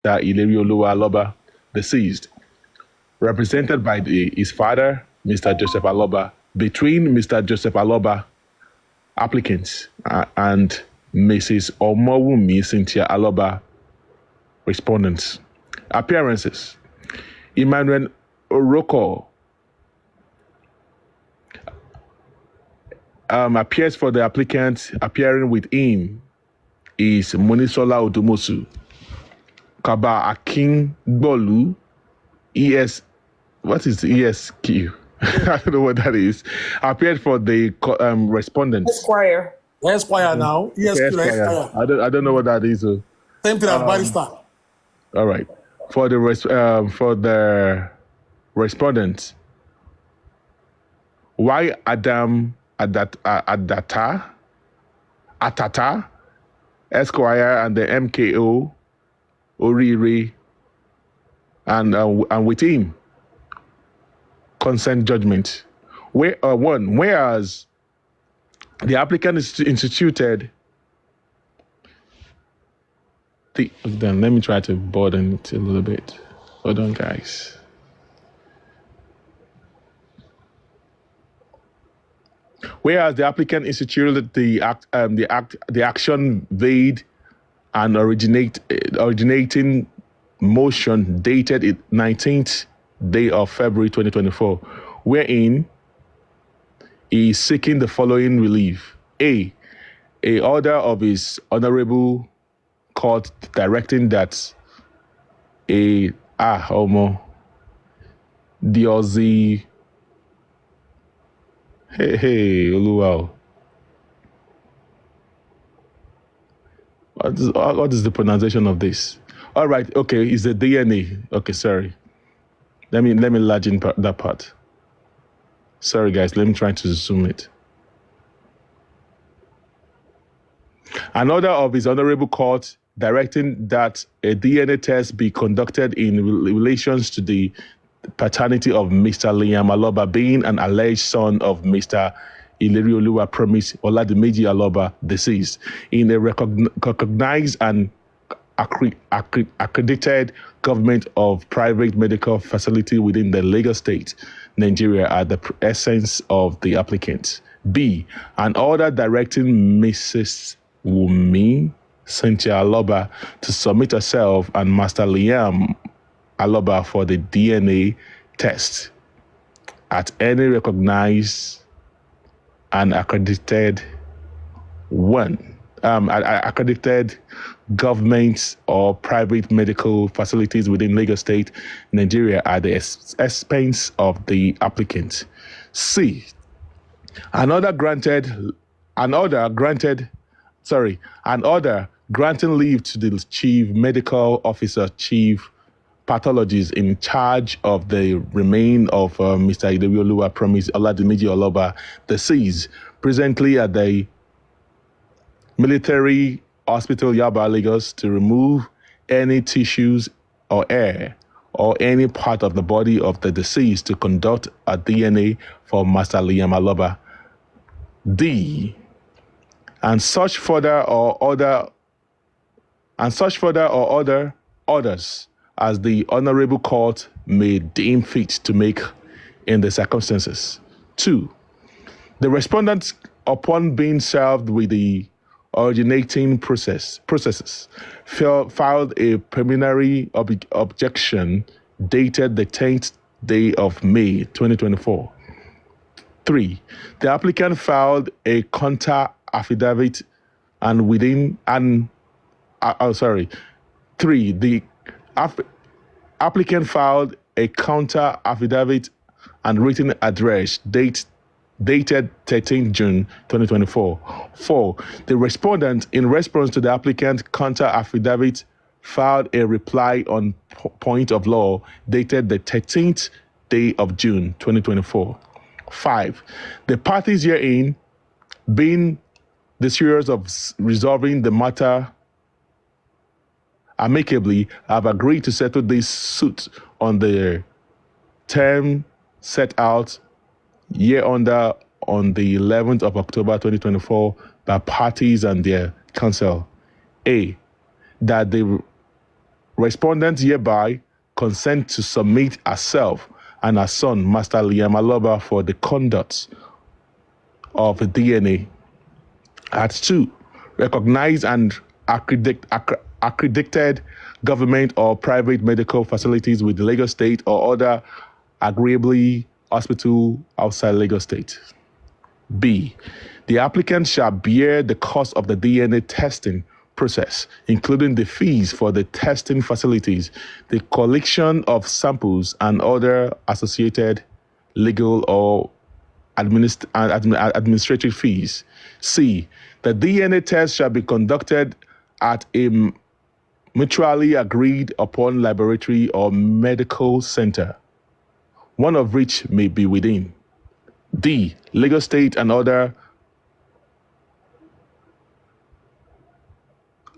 Ilerioluwa Aloba, deceased, represented by his father, Mr. Joseph Aloba, between Mr. Joseph Aloba, applicants, and Mrs. Omowumi Cynthia Aloba, respondents. Appearances: Emmanuel Oroko appears for the applicant. Appearing with him is Monisola Odumosu. Kaba Akin Bolu, what is ESQ? I don't know what that is. Appeared for the respondents. Esquire. Esquire now. ESQ Esquire. I don't know what that is. Same thing as barrister. All right. For the respondents, why Adam Atata, Esquire, and the MKO Oriri, and with him, consent judgment. Whereas the applicant is instituted. Then let me try to broaden it a little bit. Hold on, guys. Whereas the applicant instituted the action vaid and originating motion dated 19th day of February 2024, wherein he is seeking the following relief: A order of his honorable court directing that Diozi Oluwao. What is the pronunciation of this? All right, okay, it's the DNA. Okay, sorry. Let me enlarge in that part. Sorry, guys, let me try to zoom it. An order of his honorable court directing that a DNA test be conducted in relations to the paternity of Mr. Liam Aloba, being an alleged son of Mr. Ilerioluwa Promise Oladimeji Aloba, deceased, in a recognized and accredited government of private medical facility within the Lagos State, Nigeria, at the essence of the applicant. B, an order directing Mrs. Wumi Cynthia Aloba to submit herself and Master Liam Aloba for the DNA test at any recognized and accredited accredited government or private medical facilities within Lagos State, Nigeria, at the expense of the applicant. C, an order granting leave to the chief medical officer, chief pathologist in charge of the remain of Mr. Ilerioluwa Promise Oladimeji Aloba, deceased, presently at the Military Hospital Yaba, Lagos, to remove any tissues or air or any part of the body of the deceased to conduct a DNA for Master Liam Aloba. D, and such further or other orders as the honorable court may deem fit to make in the circumstances. 2, the respondent, upon being served with the originating processes, filed a preliminary objection dated the 10th day of May 2024. 3, the applicant filed a counter affidavit the applicant filed a counter affidavit and written address dated 13 June 2024. 4, the respondent, in response to the applicant's counter affidavit, filed a reply on point of law dated the 13th day of June 2024. 5, the parties herein, being desirous of resolving the matter amicably, have agreed to settle this suit on the term set out hereunder on the 11th of October 2024 by parties and their counsel. A, that the Respondent hereby consent to submit herself and her son, Master Liam Aloba, for the conduct of the DNA. At 2, recognize and accredited government or private medical facilities with Lagos State or other agreeably hospital outside Lagos State. B, the applicant shall bear the cost of the DNA testing process, including the fees for the testing facilities, the collection of samples, and other associated legal or administrative fees. C, the DNA test shall be conducted at a mutually agreed upon laboratory or medical center, one of which may be within. D, Lagos State and other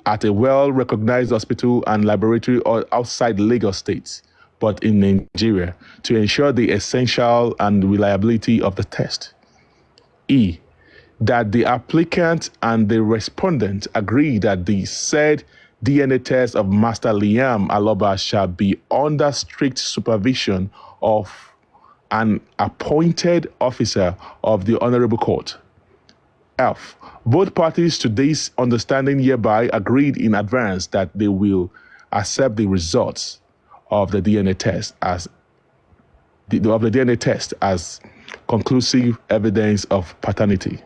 at a well-recognized hospital and laboratory or outside Lagos State, but in Nigeria, to ensure the essential and reliability of the test. E, that the applicant and the respondent agree that the said DNA test of Master Liam Aloba shall be under strict supervision of an appointed officer of the Honorable Court. F, both parties to this understanding hereby agreed in advance that they will accept the results of the DNA test as conclusive evidence of paternity.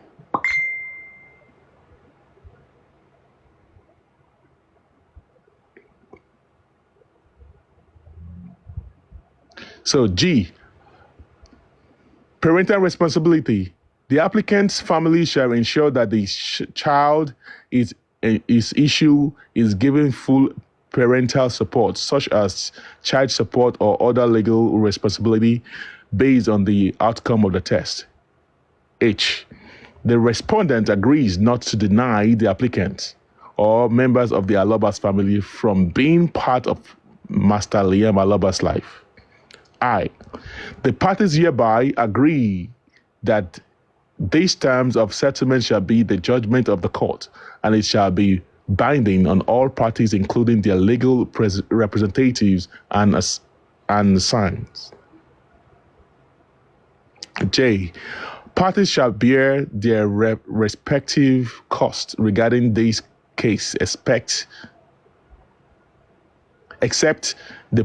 So G, parental responsibility. The applicant's family shall ensure that the child is given full parental support, such as child support or other legal responsibility based on the outcome of the test. H, the respondent agrees not to deny the applicant or members of the Aloba's family from being part of Master Liam Aloba's life. I, the parties hereby agree that these terms of settlement shall be the judgment of the court, and it shall be binding on all parties, including their legal representatives and signs. J, parties shall bear their respective costs regarding this case, except the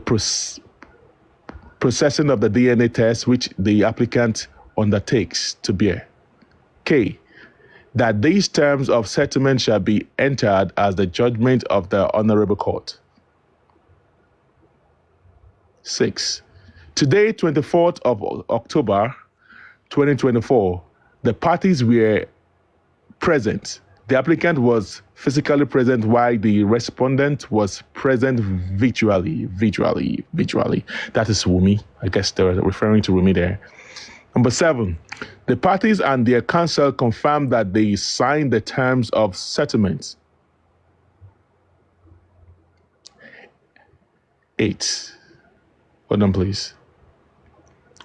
processing of the DNA test which the applicant undertakes to bear. K, that these terms of settlement shall be entered as the judgment of the Honorable Court. 6. Today, 24th of October, 2024, the parties were present. The applicant was physically present while the respondent was present virtually. That is Wumi. I guess they were referring to Wumi there. Number 7, the parties and their counsel confirmed that they signed the terms of settlement. 8. Hold on, please.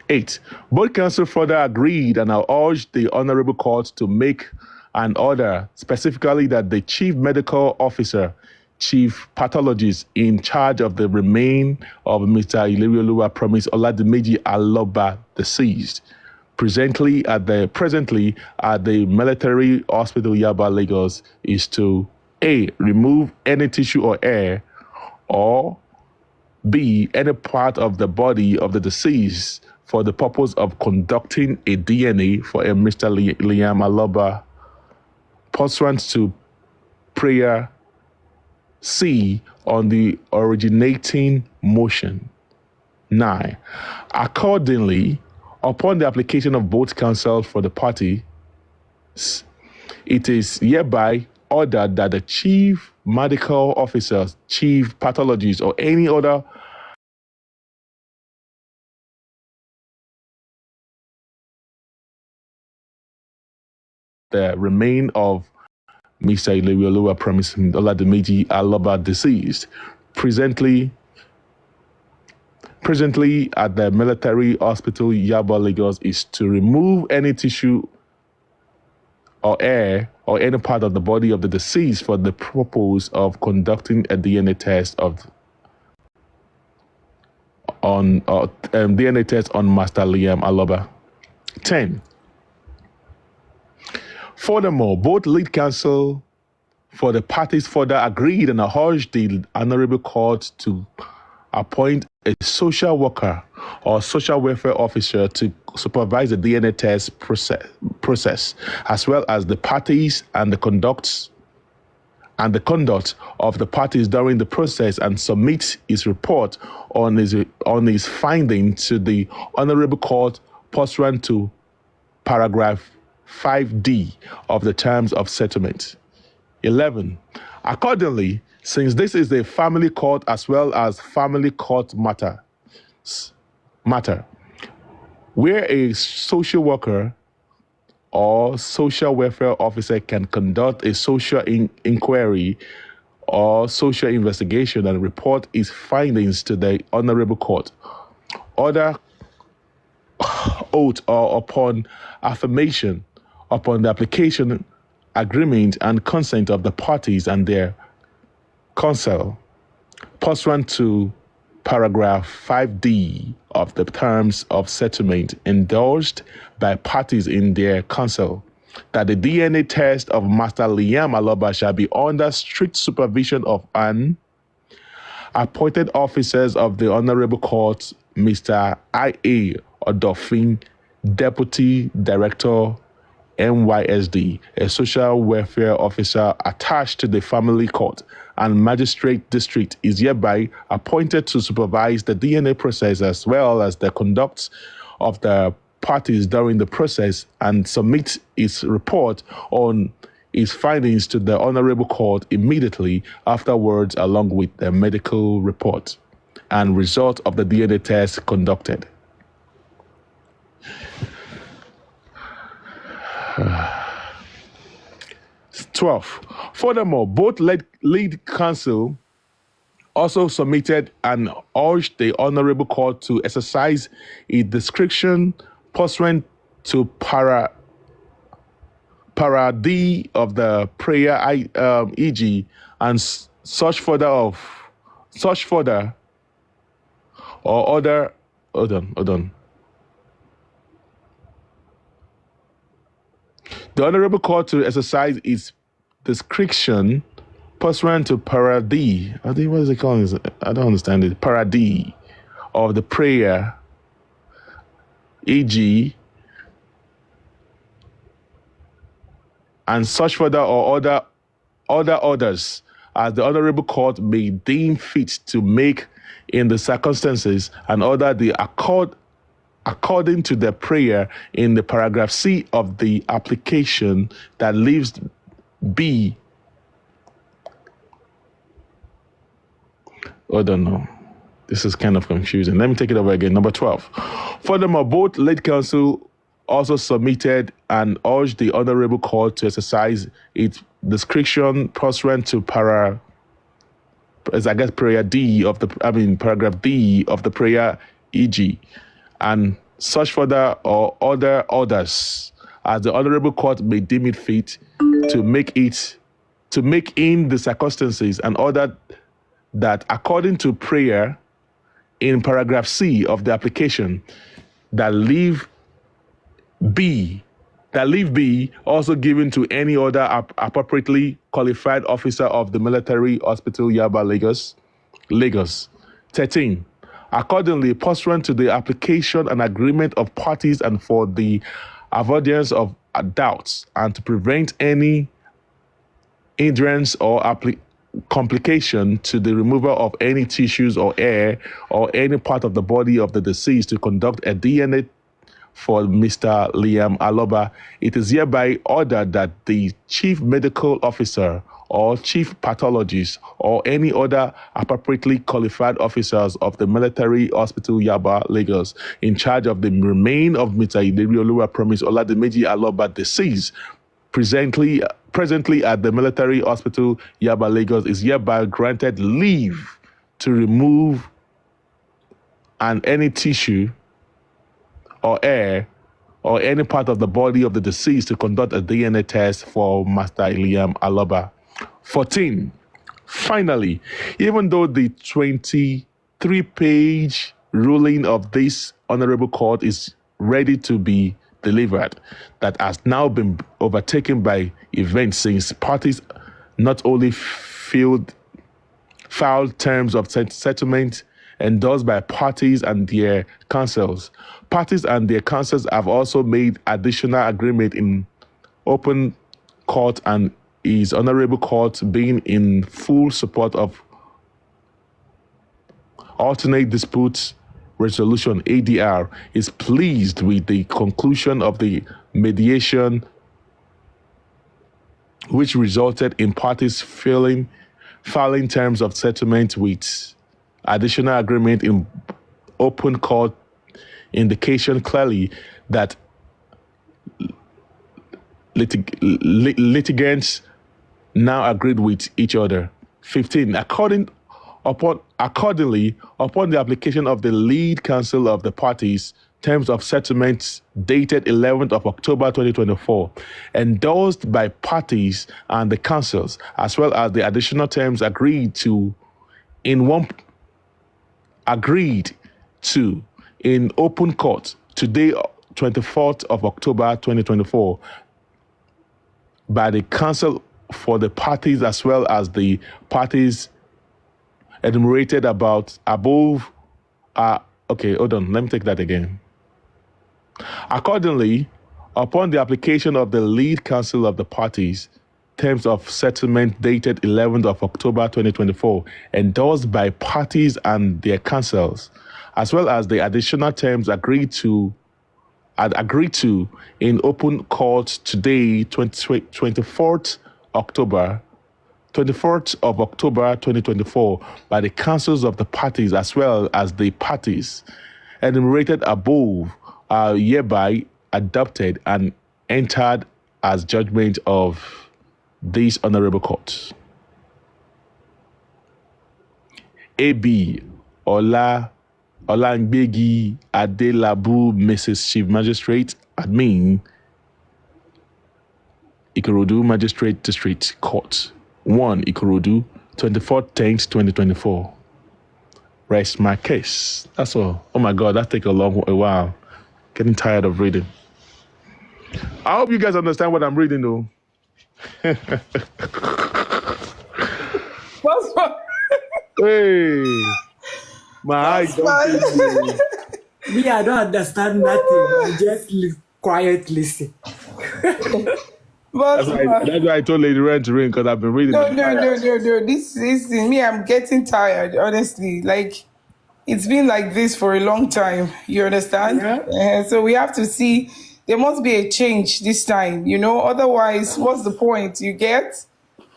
8. Both counsel further agreed and urged the Honorable Court to make an order specifically that the Chief Medical Officer, Chief Pathologist in charge of the remain of Mr. Ilerioluwa Promise Oladimeji Aloba, deceased, presently at the Military Hospital Yaba, Lagos, is to A, remove any tissue or hair, or B, any part of the body of the deceased for the purpose of conducting a DNA for a Mr. Liam Aloba, pursuant to prayer C on the originating motion. 9. Accordingly, upon the application of both counsel for the party, it is hereby ordered that the Chief Medical Officer, Chief Pathologist, or any other the remain of Mr. Ilerioluwa Promise Oladimeji Aloba, deceased, presently at the Military Hospital Yaba, Lagos, is to remove any tissue or hair or any part of the body of the deceased for the purpose of conducting a DNA test on DNA test on Master Liam Aloba. 10. Furthermore, both lead counsel for the parties further agreed and urged the Honorable Court to appoint a social worker or social welfare officer to supervise the DNA test process, as well as the parties and the conduct of the parties during the process, and submit his report on his finding to the Honorable Court pursuant to paragraph 5D of the terms of settlement. 11. Accordingly, since this is a family court as well as family court matter, where a social worker or social welfare officer can conduct a social inquiry or social investigation and report its findings to the Honorable Court, order oath or upon affirmation upon the application, agreement, and consent of the parties and their counsel, pursuant to paragraph 5D of the terms of settlement endorsed by parties in their counsel, that the DNA test of Master Liam Aloba shall be under strict supervision of an appointed officers of the Honorable Court, Mr. I.A. Odofin, Deputy Director, NYSD, a social welfare officer attached to the family court, and magistrate district is hereby appointed to supervise the DNA process as well as the conduct of the parties during the process, and submit its report on its findings to the Honorable Court immediately afterwards, along with the medical report and result of the DNA test conducted. 12. Furthermore, both lead counsel also submitted and urged the Honorable Court to exercise its discretion pursuant to para D of the prayer e.g. and such further or other. Hold on. The Honorable Court to exercise its discretion pursuant to para D. I think, what is it called? I don't understand it. Para D of the prayer, e.g. and such further or other orders as the Honorable Court may deem fit to make in the circumstances, and order the according to the prayer in the paragraph C of the application that leaves B. I don't know. This is kind of confusing. Let me take it over again. Number 12. Furthermore, both lead counsel also submitted and urged the Honorable Court to exercise its discretion pursuant to paragraph D of the prayer e.g. and such further or other orders as the Honorable Court may deem it fit to make in the circumstances, and order that according to prayer in paragraph C of the application that leave B also given to any other appropriately qualified officer of the Military Hospital Yaba, Lagos. 13. Accordingly, pursuant to the application and agreement of parties, and for the avoidance of doubts and to prevent any hindrance or complication to the removal of any tissues or hair or any part of the body of the deceased, to conduct a DNA for Mr. Liam Aloba, it is hereby ordered that the Chief Medical Officer or Chief Pathologist or any other appropriately qualified officers of the Military Hospital Yaba, Lagos, in charge of the remain of Mr. Iderioluwa Promise Oladimeji Aloba, deceased, presently at the Military Hospital Yaba, Lagos, is hereby granted leave to remove any tissue or hair or any part of the body of the deceased to conduct a DNA test for Master Liam Aloba. 14. Finally, even though the 23-page ruling of this honorable court is ready to be delivered, that has now been overtaken by events since parties not only filed terms of settlement endorsed by parties and their councils. Parties and their councils have also made additional agreement in open court, and His Honorable Court, being in full support of alternate disputes resolution ADR, is pleased with the conclusion of the mediation, which resulted in parties filing terms of settlement with additional agreement in open court, indication clearly that litigants now agreed with each other. 15. Accordingly, upon the application of the lead counsel of the parties, terms of settlement dated 11th of October 2024, endorsed by parties and the councils, as well as the additional terms agreed to in open court today, 24th of October 2024, by the council for the parties as well as the parties enumerated above. Okay, hold on. Let me take that again. Accordingly, upon the application of the lead counsel of the parties, terms of settlement dated 11th of October 2024, endorsed by parties and their councils, as well as the additional terms agreed to in open court today, 24th of October 2024, by the councils of the parties as well as the parties enumerated above, are hereby adopted and entered as judgment of this honorable court. AB Olangbegi Adelabu, Mrs. Chief Magistrate, Admin, Ikorodu Magistrate District Court, 1 Ikorodu, 24/10/2024. Rest my case. That's all. Oh my God, that takes a while. Getting tired of reading. I hope you guys understand what I'm reading, though. Hey, my eyes don't. Me, I don't understand nothing. I just quiet listen. That's why I told Lady Ren to ring, because I've been reading. No. This me, I'm getting tired, honestly. Like, it's been like this for a long time. You understand? Yeah. So we have to see. There must be a change this time, Otherwise, what's the point? You get?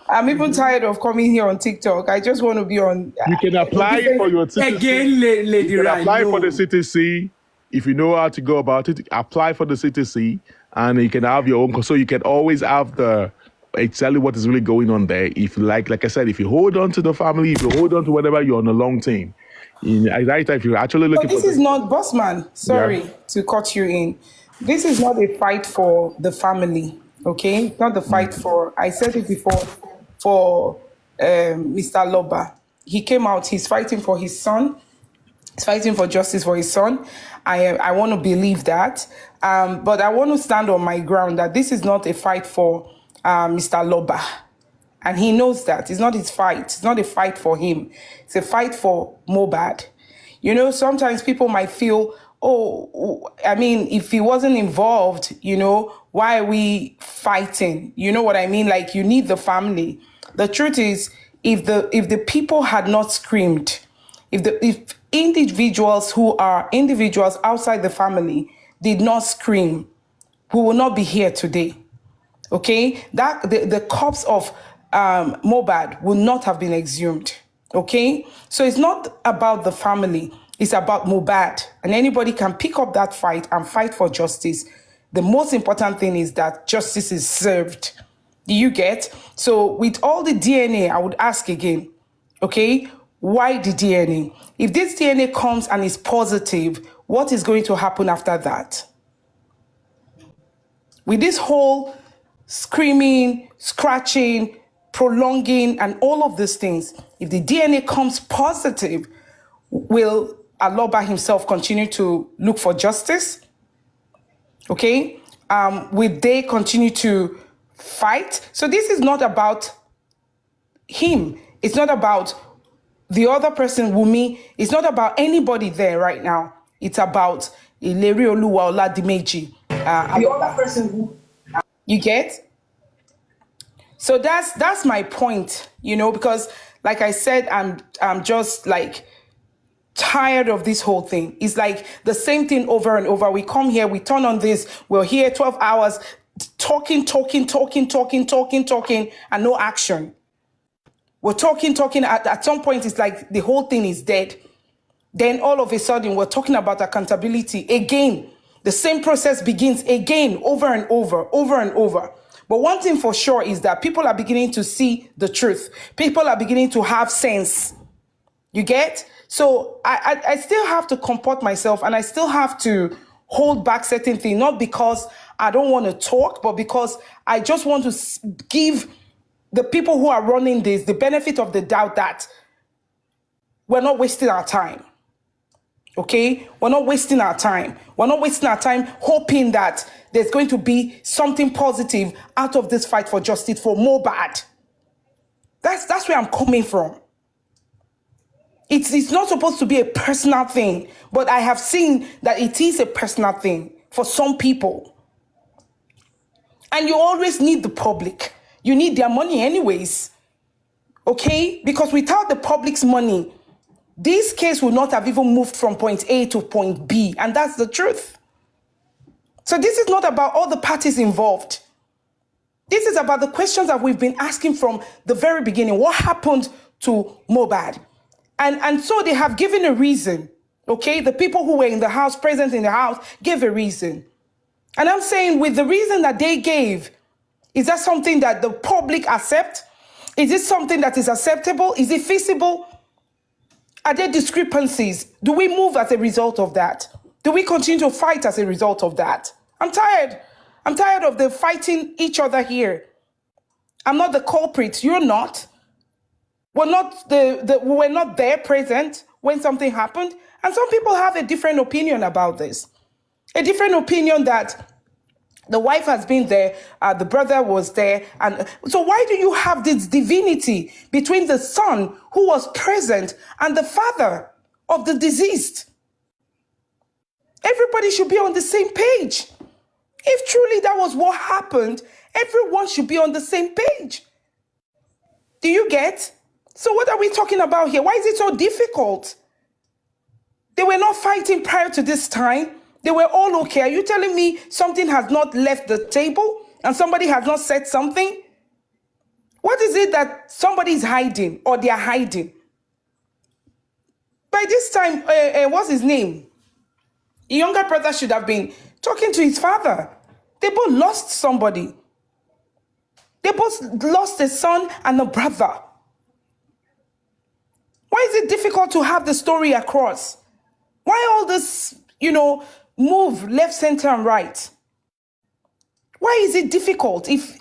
I'm even tired of coming here on TikTok. I just want to be on. You can apply for your CTC. Again, Lady You can Rai, apply no. for the CTC. If you know how to go about it, apply for the CTC, and you can have your own. So you can always have exactly what is really going on there. If like I said, if you hold on to the family, if you hold on to whatever, you're on a long team. If you're actually looking But this is not, Bossman, sorry to cut you in. This is not a fight for the family, okay? It's not the fight for, I said it before, for Mr. Aloba. He came out, he's fighting for his son. He's fighting for justice for his son. I want to believe that. But I want to stand on my ground that this is not a fight for Mr. Aloba. And he knows that. It's not his fight. It's not a fight for him. It's a fight for Mohbad. Sometimes people might feel, if he wasn't involved, why are we fighting? You know what I mean? Like, you need the family. The truth is, if the people had not screamed, if individuals who are individuals outside the family did not scream, we will not be here today. Okay? That the corpse of Mohbad will not have been exhumed. Okay? So it's not about the family. It's about Mohbad. And anybody can pick up that fight and fight for justice. The most important thing is that justice is served. Do you get? So with all the DNA, I would ask again, okay, why the DNA? If this DNA comes and is positive, what is going to happen after that? With this whole screaming, scratching, prolonging, and all of these things, if the DNA comes positive, will Aloba himself continue to look for justice? Okay. Will they continue to fight? So this is not about him. It's not about the other person, Wumi. It's not about anybody there right now. It's about Ileri Oluwa Oladimeji. The other person who you get. So that's my point, because like I said, I'm just like tired of this whole thing. It's like the same thing over and over. We come here, we turn on this, we're here 12 hours talking, and no action. We're talking. At some point, it's like the whole thing is dead. Then all of a sudden, we're talking about accountability again. The same process begins again, over and over. But one thing for sure is that people are beginning to see the truth. People are beginning to have sense. You get? So I still have to comport myself, and I still have to hold back certain things, not because I don't want to talk, but because I just want to give the people who are running this the benefit of the doubt that we're not wasting our time. Okay? We're not wasting our time. We're not wasting our time hoping that there's going to be something positive out of this fight for justice for Mohbad. That's where I'm coming from. It's not supposed to be a personal thing, but I have seen that it is a personal thing for some people. And you always need the public. You need their money anyways. Okay? Because without the public's money, this case would not have even moved from point A to point B. And that's the truth. So this is not about all the parties involved. This is about the questions that we've been asking from the very beginning. What happened to Mohbad? And so they have given a reason. Okay? The people who were in the house, present in the house, gave a reason. And I'm saying with the reason that they gave, is that something that the public accept? Is it something that is acceptable? Is it feasible? Are there discrepancies? Do we move as a result of that? Do we continue to fight as a result of that? I'm tired. I'm tired of the fighting each other here. I'm not the culprit. You're not. We're not there present when something happened. And some people have a different opinion about this. A different opinion that the wife has been there, the brother was there. And so why do you have this divinity between the son who was present and the father of the deceased? Everybody should be on the same page. If truly that was what happened, everyone should be on the same page. Do you get? So what are we talking about here? Why is it so difficult? They were not fighting prior to this time. They were all okay. Are you telling me something has not left the table and somebody has not said something? What is it that somebody is hiding or they are hiding? By this time, what's his name? The younger brother should have been talking to his father. They both lost somebody. They both lost a son and a brother. Why is it difficult to have the story across? Why all this, move left, center, and right? Why is it difficult? If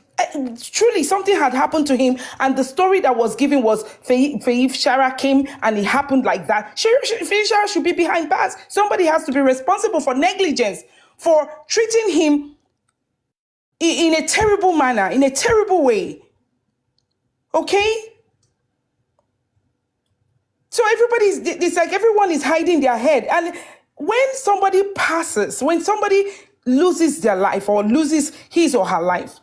truly something had happened to him and the story that was given was Faif Shara came and it happened like that, Faif Shara should be behind bars. Somebody has to be responsible for negligence, for treating him in a terrible manner, in a terrible way. Okay? So it's like everyone is hiding their head. And when somebody passes, when somebody loses their life or loses his or her life,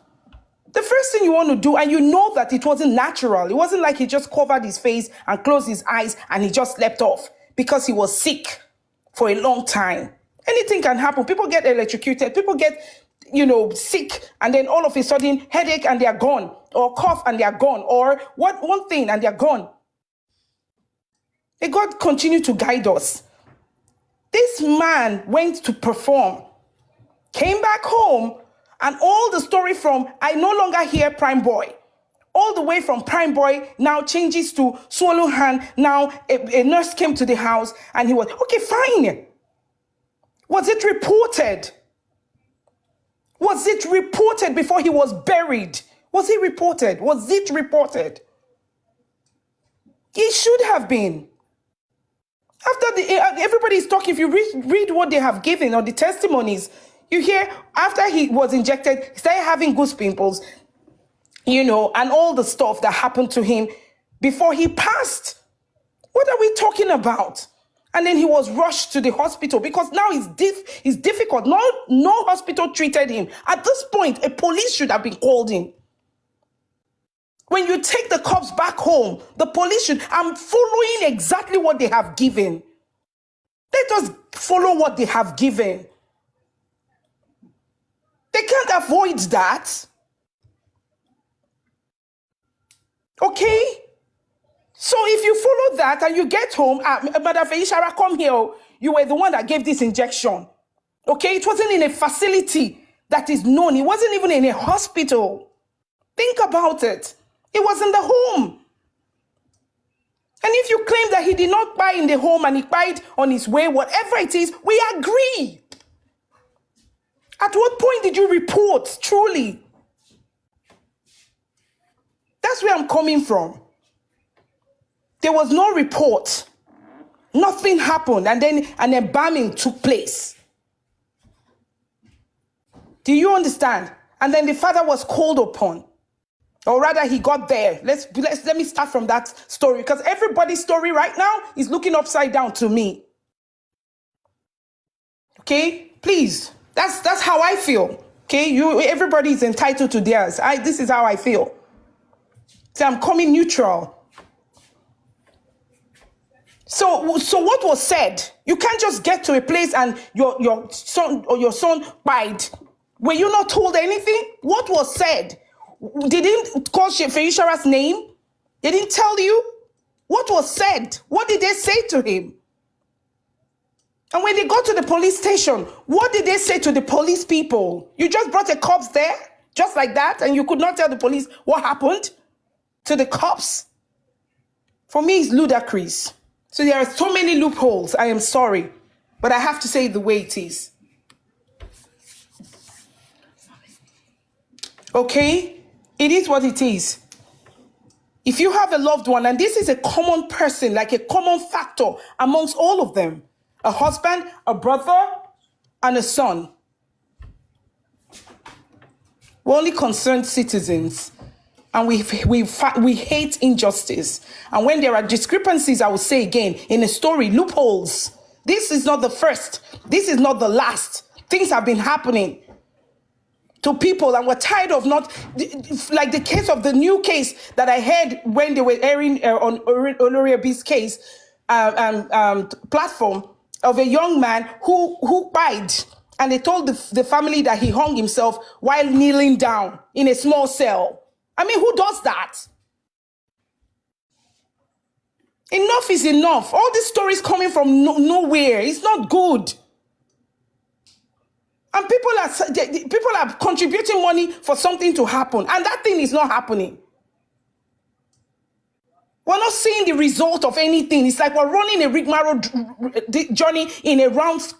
the first thing you want to do, and you know that it wasn't natural. It wasn't like he just covered his face and closed his eyes and he just slept off because he was sick for a long time. Anything can happen. People get electrocuted. People get, sick, and then all of a sudden headache and they're gone, or cough and they're gone, or one thing and they're gone. May God continue to guide us. This man went to perform, came back home, and all the story from I no longer hear Prime Boy, all the way from Prime Boy now changes to Swallow Hand. Now a nurse came to the house and he was, okay, fine. Was it reported? Was it reported before he was buried? Was it reported? Was it reported? It should have been. After everybody is talking, if you read what they have given or the testimonies, you hear after he was injected, he started having goose pimples, and all the stuff that happened to him before he passed. What are we talking about? And then he was rushed to the hospital because now it's difficult. No hospital treated him. At this point, a police should have been called in. When you take the cops back home, the police should. I'm following exactly what they have given. Let us follow what they have given. They can't avoid that. Okay? So if you follow that and you get home, Madam Feishara, come here. You were the one that gave this injection. Okay? It wasn't in a facility that is known. It wasn't even in a hospital. Think about it. It was in the home. And if you claim that he did not buy in the home and he bought on his way, whatever it is, we agree. At what point did you report, truly? That's where I'm coming from. There was no report. Nothing happened. And then an embalming took place. Do you understand? And then the father was called upon. Or rather, he got there. Let me start from that story, because everybody's story right now is looking upside down to me. Okay? Please. That's how I feel. Okay? Everybody is entitled to theirs. This is how I feel. So I'm coming neutral. So what was said? You can't just get to a place and your son died. Were you not told anything? What was said? They didn't call Feishara's name. They didn't tell you what was said. What did they say to him? And when they got to the police station, what did they say to the police people? You just brought the cops there, just like that, and you could not tell the police what happened to the cops? For me, it's ludicrous. So there are so many loopholes. I am sorry, but I have to say it the way it is. Okay? It is what it is. If you have a loved one, and this is a common person, like a common factor amongst all of them, a husband, a brother, and a son. We're only concerned citizens, and we hate injustice. And when there are discrepancies, I will say again, in a story, loopholes. This is not the first. This is not the last. Things have been happening to people, and we're tired of not, like the case of the new case that I heard when they were airing on Oloriabi's case platform of a young man who died, and they told the family that he hung himself while kneeling down in a small cell. I mean, who does that? Enough is enough. All these stories coming from nowhere. It's not good. And people are contributing money for something to happen, and that thing is not happening. We're not seeing the result of anything. It's like we're running a rigmarole journey in a round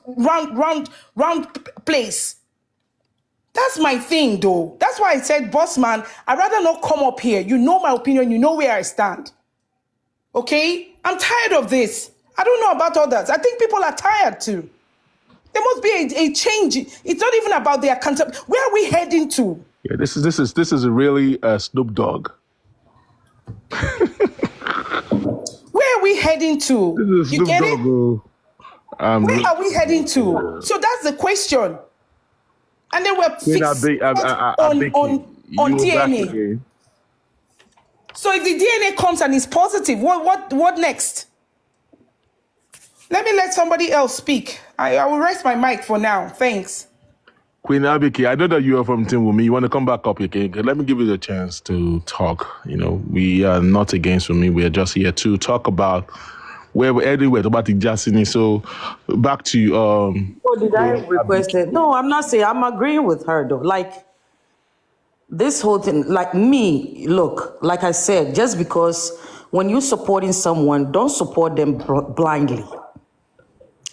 place. That's my thing, though. That's why I said, Bossman, I'd rather not come up here. You know my opinion. You know where I stand. Okay? I'm tired of this. I don't know about others. I think people are tired too. There must be a change. It's not even about the accountability. Where are we heading to? Yeah, this is really Snoop Dogg. Where are we heading to? This is you Snoop get Dogg. it? Where are we heading to? So that's the question. And then we're fixing on DNA. So if the DNA comes and is positive, what next? Let somebody else speak. I will rest my mic for now. Thanks. Queen Abike, I know that you are from Team Wumi. You want to come back up again? Let me give you the chance to talk. We are not against Wumi. We are just here to talk about where we're anyway about the Jasini. So back to you. What did I request it? No, I'm not saying. I'm agreeing with her though. Like this whole thing, like me. Look, like I said, just because when you're supporting someone, don't support them blindly.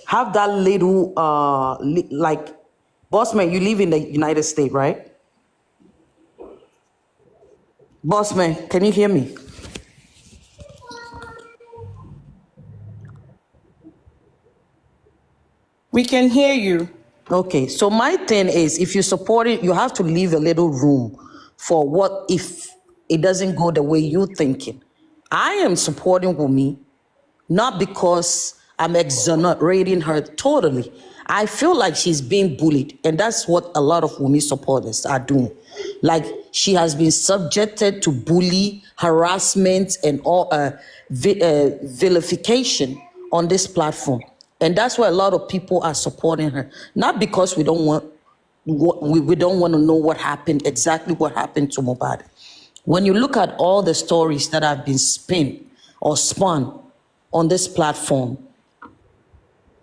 Have that little like. Bossman, you live in the United States, right? Bossman, can you hear me? We can hear you. Okay, so my thing is, if you support it, you have to leave a little room for what if it doesn't go the way you're thinking. I am supporting Wumi, not because I'm exonerating her totally. I feel like she's being bullied, and that's what a lot of Wumi supporters are doing. Like, she has been subjected to bully, harassment, and all vilification on this platform. And that's why a lot of people are supporting her. Not because we don't want we don't want to know what happened, exactly what happened to Mohbad. When you look at all the stories that have been spun on this platform,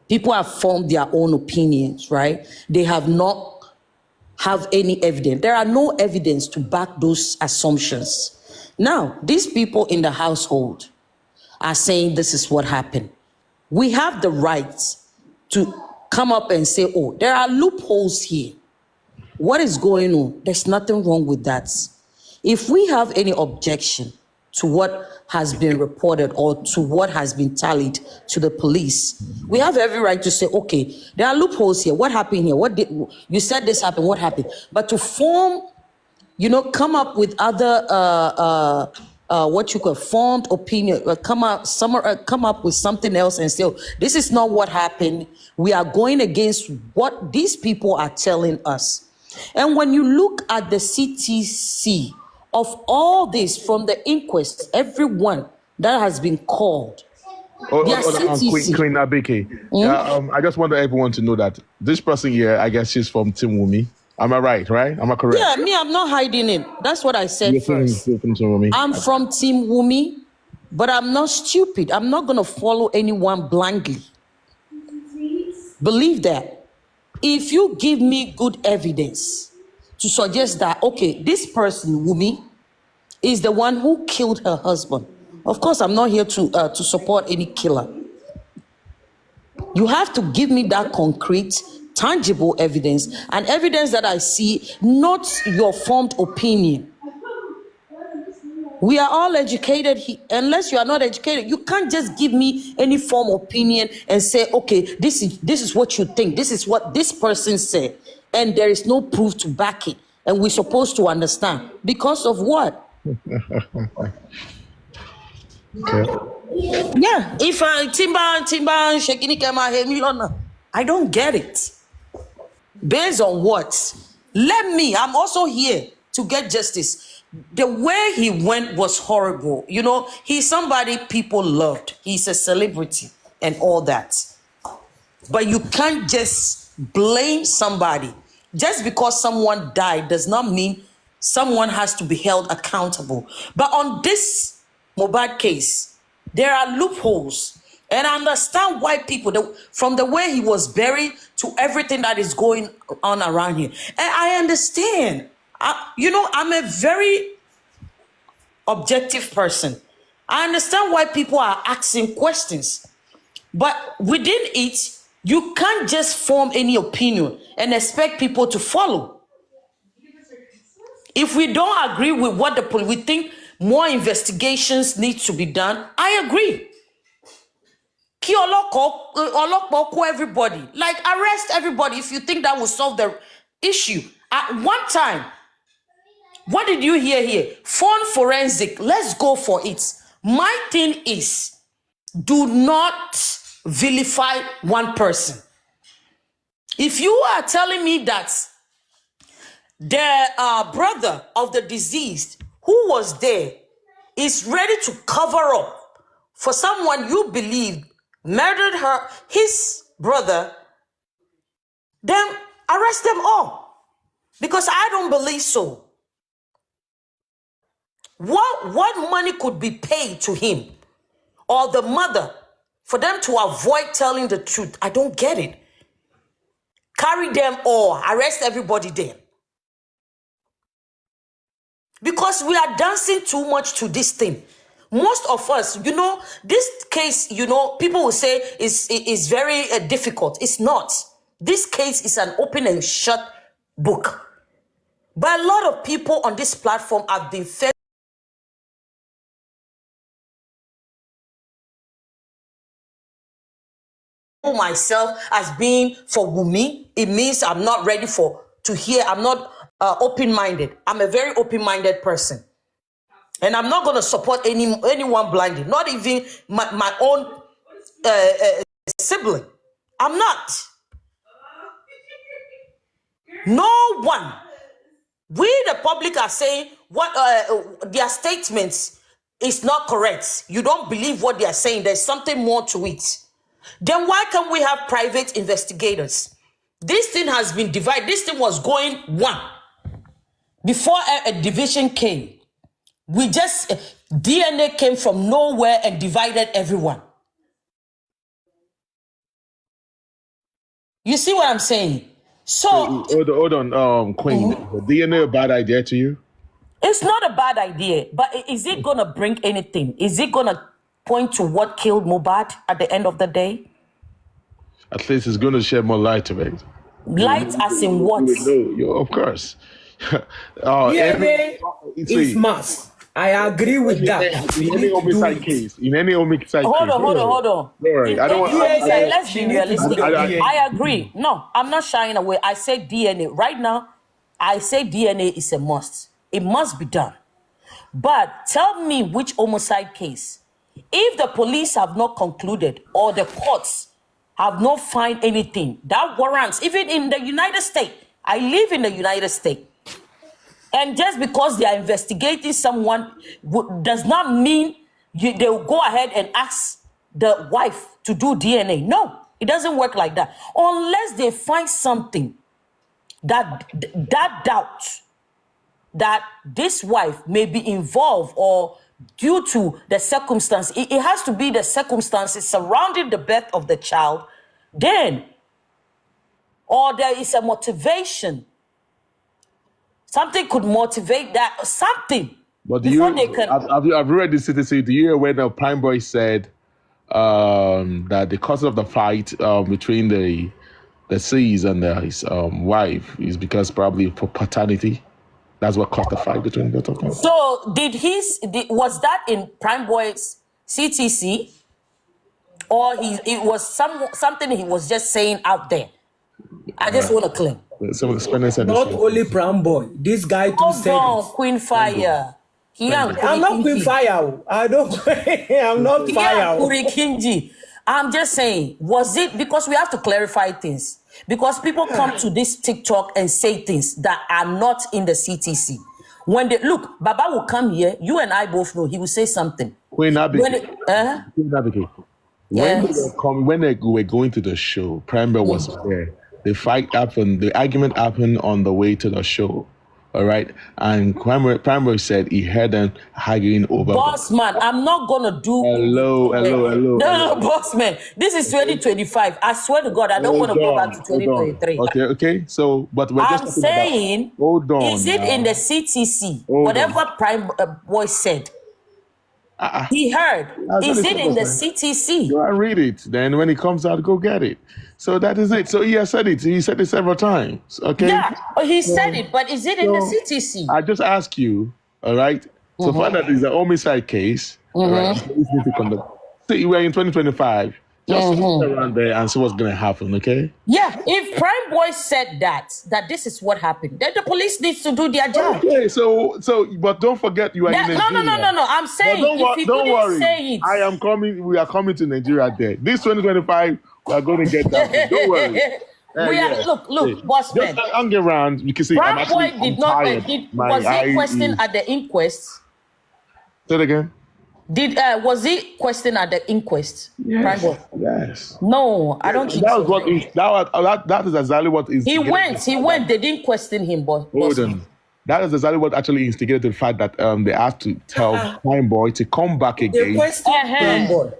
people have formed their own opinions, right? They have not have any evidence. There are no evidence to back those assumptions. Now, these people in the household are saying this is what happened. We have the right to come up and say, oh, there are loopholes here. What is going on? There's nothing wrong with that. If we have any objection to what has been reported or to what has been tallied to the police, we have every right to say, okay, there are loopholes here. What happened here? What did you said this happened? What happened? But to form, come up with other what you call formed opinion, come up with something else and say, oh, this is not what happened. We are going against what these people are telling us. And when you look at the CTC of all this, from the inquest, everyone that has been called, Queen Abike, I just want everyone to know that this person here, I guess she's from Team Wumi. Am I right? Am I correct? Yeah, me, I'm not hiding it. That's what I said first. You're from Team Wumi. I'm from Team Wumi, but I'm not stupid. I'm not going to follow anyone blindly. Believe that. If you give me good evidence to suggest that, okay, this person, Wumi, is the one who killed her husband. Of course, I'm not here to support any killer. You have to give me that concrete, tangible evidence, and evidence that I see, not your formed opinion. We are all educated. Unless you are not educated, you can't just give me any form of opinion and say, okay, this is what you think. This is what this person said. And there is no proof to back it. And we're supposed to understand. Because of what? Okay. Yeah. If Timba, Shekini, I don't get it. Based on what? I'm also here to get justice. The way he went was horrible. He's somebody people loved. He's a celebrity and all that. But you can't just blame somebody. Just because someone died does not mean someone has to be held accountable. But on this Mohbad case, there are loopholes. And I understand why people, from the way he was buried to everything that is going on around here. And I understand. I'm a very objective person. I understand why people are asking questions. But within it, you can't just form any opinion and expect people to follow. If we don't agree with what we think more investigations need to be done, I agree. Everybody, like arrest everybody if you think that will solve the issue. At one time, what did you hear here? Phone forensic, let's go for it. My thing is, do not vilify one person. If you are telling me that the brother of the deceased who was there is ready to cover up for someone you believe murdered his brother, then arrest them all. Because I don't believe so. What money could be paid to him or the mother for them to avoid telling the truth? I don't get it. Carry them all, arrest everybody then. Because we are dancing too much to this thing. Most of us, this case, people will say is very difficult. It's not. This case is an open and shut book. But a lot of people on this platform have been fed myself as being for Wumi, it means I'm not ready to hear. I'm not open-minded. I'm a very open-minded person. And I'm not going to support anyone blindly, not even my own sibling. I'm not. No one. We, the public, are saying what their statements is not correct. You don't believe what they are saying. There's something more to it. Then why can't we have private investigators? This thing has been divided. This thing was going one. Before a division came, DNA came from nowhere and divided everyone. You see what I'm saying? So hold on, Queen. The DNA a bad idea to you? It's not a bad idea, but is it gonna bring anything? Is it gonna point to what killed Mohbad at the end of the day? At least it's going to shed more light to it. Light as in what? No, of course. DNA is must. I agree with that. In any homicide case. Hold on. Don't worry. Let's be realistic. I agree. No, I'm not shying away. I say DNA. Right now, I say DNA is a must. It must be done. But tell me which homicide case. If the police have not concluded or the courts have not found anything that warrants, even in the United States, I live in the United States. And just because they are investigating someone does not mean they will go ahead and ask the wife to do DNA. No, it doesn't work like that. Unless they find something that doubt that this wife may be involved or due to the circumstance, it has to be the circumstances surrounding the birth of the child, then, or there is a motivation. Something could motivate that, something. But have you read the CTC? Do you hear when the Prime Boy said that the cause of the fight between the C's and his wife is because probably for paternity? That's what caused the fight between both of them. So was that in Prime Boy's CTC? Or it was something he was just saying out there? I just want to claim. Not only Prime Boy. This guy too said it. Queen Fire. I'm not Queen Fire. I'm not Fire. I'm just saying, was it, because we have to clarify things. Because people come to this TikTok and say things that are not in the CTC. When they look, Baba will come here, you and I both know, he will say something. Queen Abigail. When they were going to the show, Prime Boy was there. The fight happened, the argument happened on the way to the show. All right. And Prime Boy said he heard them arguing over. Bossman, I'm not going to do. Hello. No, Bossman. This is 2025. I swear to God, I don't want to go back to 2023. Okay. So, but we're just saying, hold on. Is it in the CTC? Whatever Prime Boy said. He heard. Is it in the CTC? Go and read it. Then when it comes out, go get it. So that is it. So he has said it. He said it several times. Okay. Yeah, he said it, but is it in the CTC? I just ask you, all right? So find that it's a homicide case. All right. See, we're in 2025. Just sit around there and see what's gonna happen, okay? Yeah. If Prime Boy said that this is what happened, then the police needs to do their job. Okay. So, but don't forget you are in Nigeria. No. I'm saying don't worry. Say it. I am coming. We are coming to Nigeria there. This 2025. We are going to get that. Don't worry. Look, Bossman. Just hang around. You can see. Prime Boy was he questioned at the inquest? Say it again. Was he questioned at the inquest? Yes. Prime Boy? Yes. No, I don't think that so. That is exactly what is. He went. They didn't question him, but hold on. That is exactly what actually instigated the fact that they had to tell Prime Boy to come back again. They questioned Prime Boy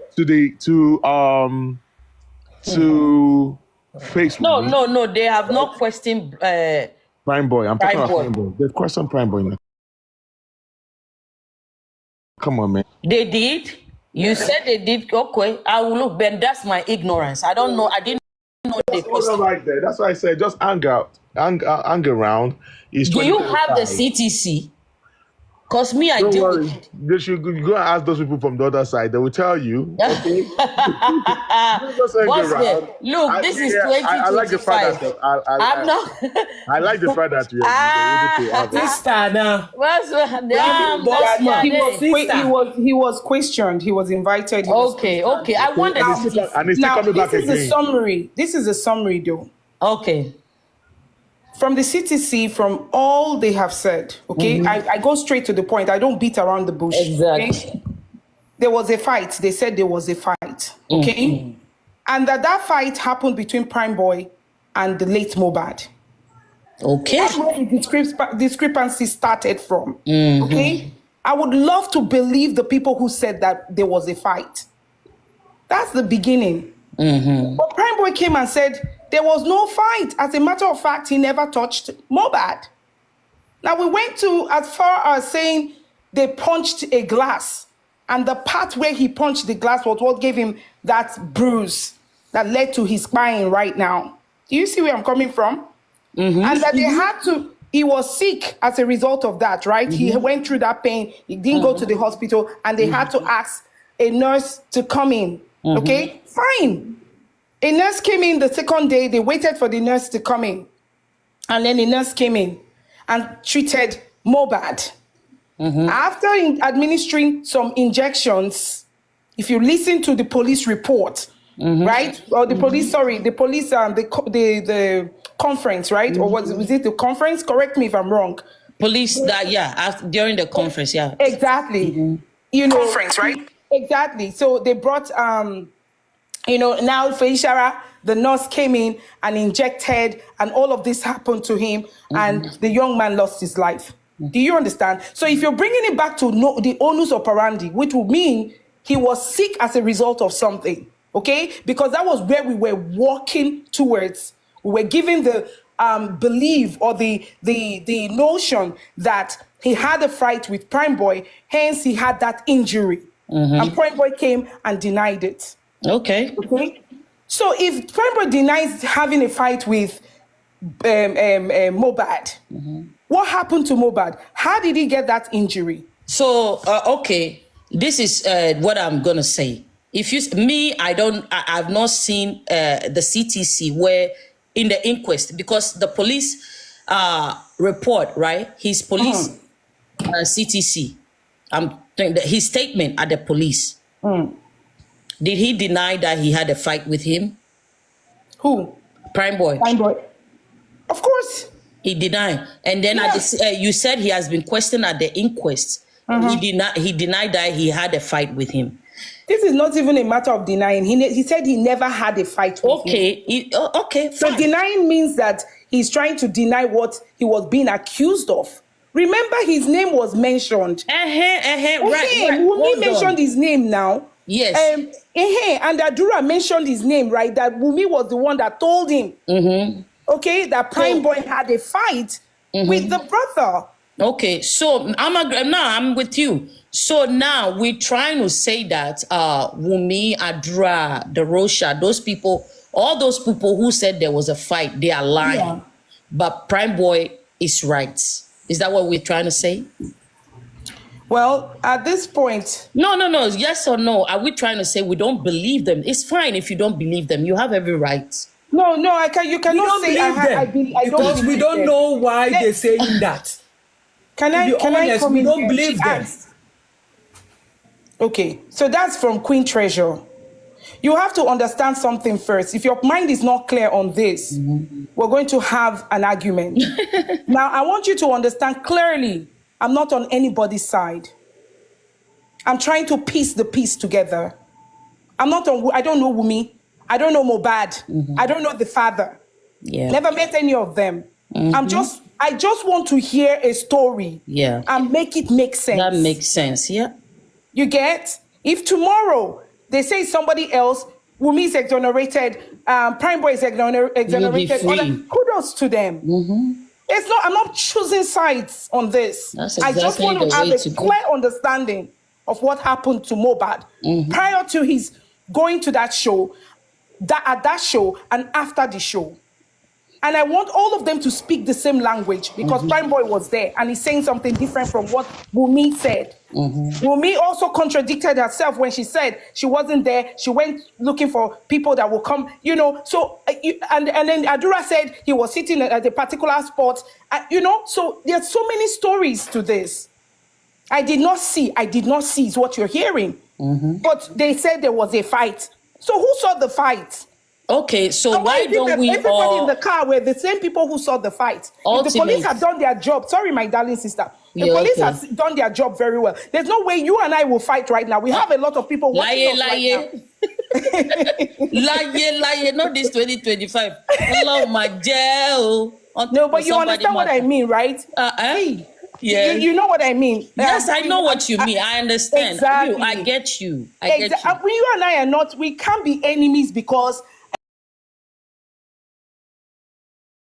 to face. No. They have not questioned Prime Boy. I'm talking about Prime Boy. They've questioned Prime Boy. Come on, man. They did. You said they did. Okay, I will look. Ben, that's my ignorance. I don't know. I didn't know they questioned. Right there. That's why I said just hang around. Do you have the CTC? Cause me, I Don't deal worry. with. They should go and ask those people from the other side. They will tell you. Okay. Just hang Bossman, around. look, this is I like the fact 2025. that I'm not. I like the fact that you're able to have it. Sister now. Bossman, Bossman. He was questioned. He was invited. He was Okay. questioned. I want the And CTC. it's still Now, coming back this is a again. summary. This is a summary, though. Okay. From the CTC, from all they have said, okay? I go straight to the point. I don't beat around the bush. Exactly. Okay? There was a fight. They said there was a fight, okay? And that fight happened between Prime Boy and the late Mohbad. Okay. That's where the discrepancy started from, okay? I would love to believe the people who said that there was a fight. That's the beginning. But Prime Boy came and said there was no fight. As a matter of fact, he never touched Mohbad. Now, we went to as far as saying they punched a glass, and the part where he punched the glass was what gave him that bruise that led to his spine right now. Do you see where I'm coming from? And that they had to, he was sick as a result of that, right? He went through that pain. He didn't go to the hospital, and they had to ask a nurse to come in. Okay, fine. A nurse came in the second day. They waited for the nurse to come in. And then the nurse came in and treated Mohbad. After administering some injections, if you listen to the police report, right? Or the police, the conference, right? Or was it the conference? Correct me if I'm wrong. Police during the conference, yeah. Exactly. You know, conference, right? Exactly. So they brought now Feishara, the nurse came in and injected, and all of this happened to him, and the young man lost his life. Do you understand? So if you're bringing it back to the onus operandi, which would mean he was sick as a result of something, okay? Because that was where we were walking towards. We were given the belief or the notion that he had a fight with Prime Boy, hence he had that injury. And Prime Boy came and denied it. Okay. So if Prime Boy denies having a fight with Mohbad, what happened to Mohbad? How did he get that injury? So, okay, this is what I'm gonna say. If you I've not seen the CTC where in the inquest, because the police report, right? His police CTC. His statement at the police. Did he deny that he had a fight with him? Who? Prime Boy. Prime Boy. Of course. He denied. And then you said he has been questioned at the inquest. He denied that he had a fight with him. This is not even a matter of denying. He said he never had a fight with him. Okay, fine. So denying means that he's trying to deny what he was being accused of. Remember, his name was mentioned. Right. Wunmi mentioned his name now. Yes. And Adura mentioned his name, right? That Wunmi was the one that told him. Okay, that Prime Boy had a fight with the brother. Okay, so I'm with you. So now we're trying to say that Wunmi, Adura, Darosha, those people, all those people who said there was a fight, they are lying. Yeah. But Prime Boy is right. Is that what we're trying to say? Well, at this point... No. Yes or no? Are we trying to say we don't believe them? It's fine if you don't believe them. You have every right. No, you cannot say because we don't know why they're saying that. Can I come we in don't here? believe them. Okay, so that's from Queen Treasure. You have to understand something first. If your mind is not clear on this, we're going to have an argument. Now, I want you to understand clearly, I'm not on anybody's side. I'm trying to piece the piece together. I don't know Wunmi. I don't know Mohbad. I don't know the father. Yeah. Never met any of them. I just want to hear a story. Yeah. And make it make sense. That makes sense, yeah. You get? If tomorrow they say somebody else, Wunmi is exonerated, Prime Boy is exonerated, kudos to them. I'm not choosing sides on this. Exactly, I just want to have a clear understanding of what happened to Mohbad prior to his going to that show, at that show, and after the show. And I want all of them to speak the same language because Prime Boy was there and he's saying something different from what Wunmi said. Wunmi also contradicted herself when she said she wasn't there. She went looking for people that will come, you know. So, and then Adura said he was sitting at a particular spot, you know. So there's so many stories to this. I did not see is what you're hearing. But they said there was a fight. So who saw the fight? Okay, so why don't we everybody in the car were the same people who saw the fight? If the police had done their job, sorry, my darling sister, the police has done their job very well. There's no way you and I will fight right now. We have a lot of people watching us right now. Lie, not this 2025. Hello, my jail. No, but you understand what I mean, right? Yeah, you know what I mean. Yes, I know what you mean. I understand. Exactly. I get you. I get you. You and I are not. We can't be enemies because.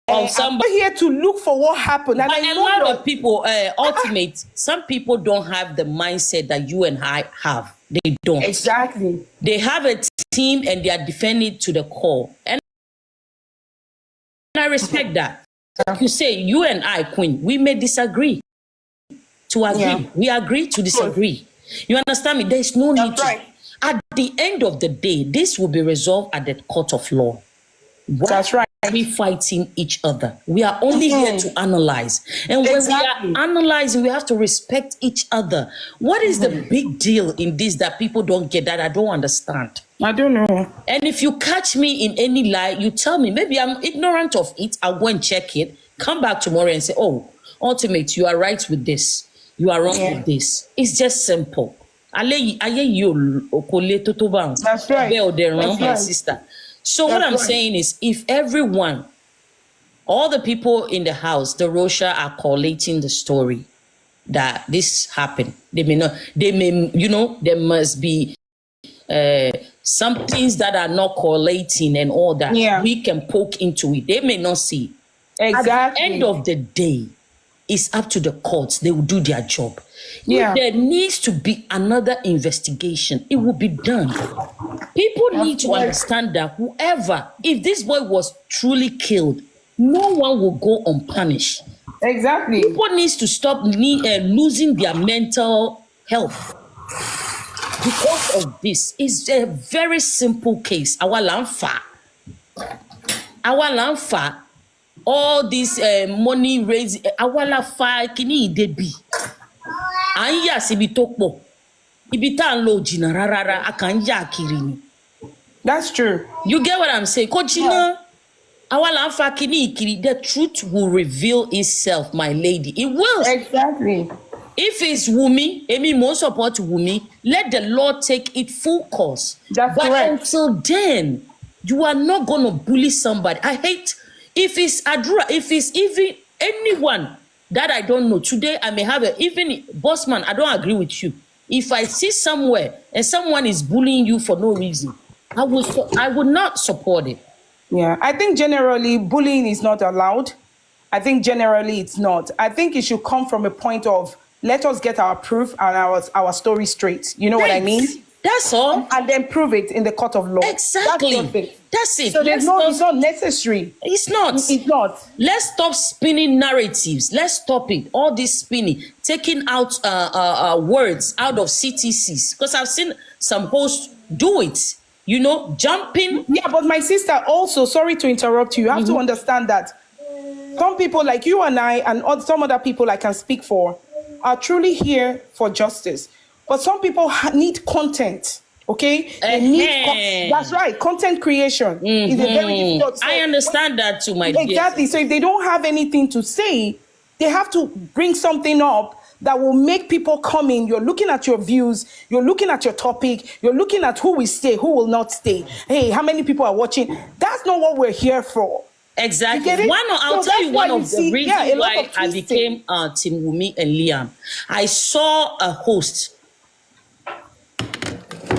I'm here to look for what happened. And but a lot of people, ultimate, some people don't have the mindset that you and I have. They don't. Exactly. They have a team and they are defending to the core. And I respect that. Like you say, you and I, Queen, we may disagree. To agree. Yeah. We agree to disagree. You understand me? There is no need to. At the end of the day, this will be resolved at the court of law. That's right. We fighting each other. We are only here to analyze. And when we are analyzing, we have to respect each other. What is the big deal in this that people don't get, that I don't understand? I don't know. And if you catch me in any lie, you tell me. Maybe I'm ignorant of it. I'll go and check it. Come back tomorrow and say, oh, ultimate, you are right with this. You are wrong with this. It's just simple. That's right. Sister. So what I'm saying is, if everyone, all the people in the house, the Rosha are collating the story that this happened. They may not, you know, there must be some things that are not correlating and all that. Yeah. We can poke into it. They may not see. Exactly. At the end of the day, it's up to the courts. They will do their job. Yeah. If there needs to be another investigation, it will be done. People need to understand that whoever, if this boy was truly killed, no one will go unpunished. Exactly. People need to stop losing their mental health because of this. It's a very simple case. Our landfa. All this money raised, awala fa kini idebi. Anya sibi tokpo. Ibita lo jina rarara akanja kirini. That's true. You get what I'm saying? Kojina, awala fa kini ikiri. The truth will reveal itself, my lady. It will. Exactly. If it's Wunmi, Emi most support Wunmi, let the Lord take it full course. That's but correct. Until then, you are not gonna bully somebody. I hate. If it's Adura, if it's even anyone that I don't know, today I may have even Bossman, I don't agree with you. If I see somewhere and someone is bullying you for no reason, I would not support it. Yeah, I think generally bullying is not allowed. I think generally it's not. I think it should come from a point of, let us get our proof and our story straight. You know what I mean? That's all. And then prove it in the court of law. Exactly. That's it. So it's not necessary. It's not. It's not. Let's stop spinning narratives. Let's stop it. All this spinning, taking out words out of CTCs. Because I've seen some hosts do it. You know, jumping. Yeah, but my sister also, sorry to interrupt you. You have to understand that some people like you and I and some other people I can speak for are truly here for justice. But some people need content, okay? They need that's right. Content creation is a very difficult. I understand that too, my dear. Exactly. So if they don't have anything to say, they have to bring something up that will make people come in. You're looking at your views. You're looking at your topic. You're looking at who will stay, who will not stay. Hey, how many people are watching? That's not what we're here for. Exactly. I'll tell you one of the reasons why I became Team Wunmi and Liam. I saw a host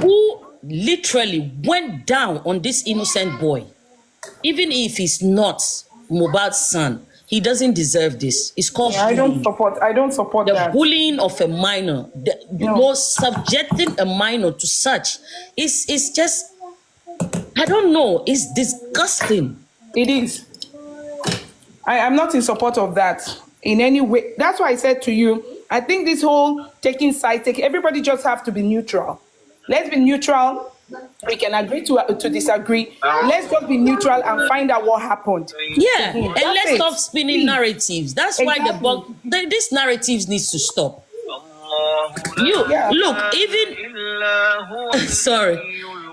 who literally went down on this innocent boy. Even if he's not Mohbad's son, he doesn't deserve this. It's called I don't support the bullying of a minor. Subjecting a minor to such is just, I don't know, it's disgusting. It is. I am not in support of that in any way. That's why I said to you, I think this whole taking sides, everybody just have to be neutral. Let's be neutral. We can agree to disagree. Let's just be neutral and find out what happened. Yeah, and let's stop spinning narratives. That's why these narratives needs to stop. Look, even sorry,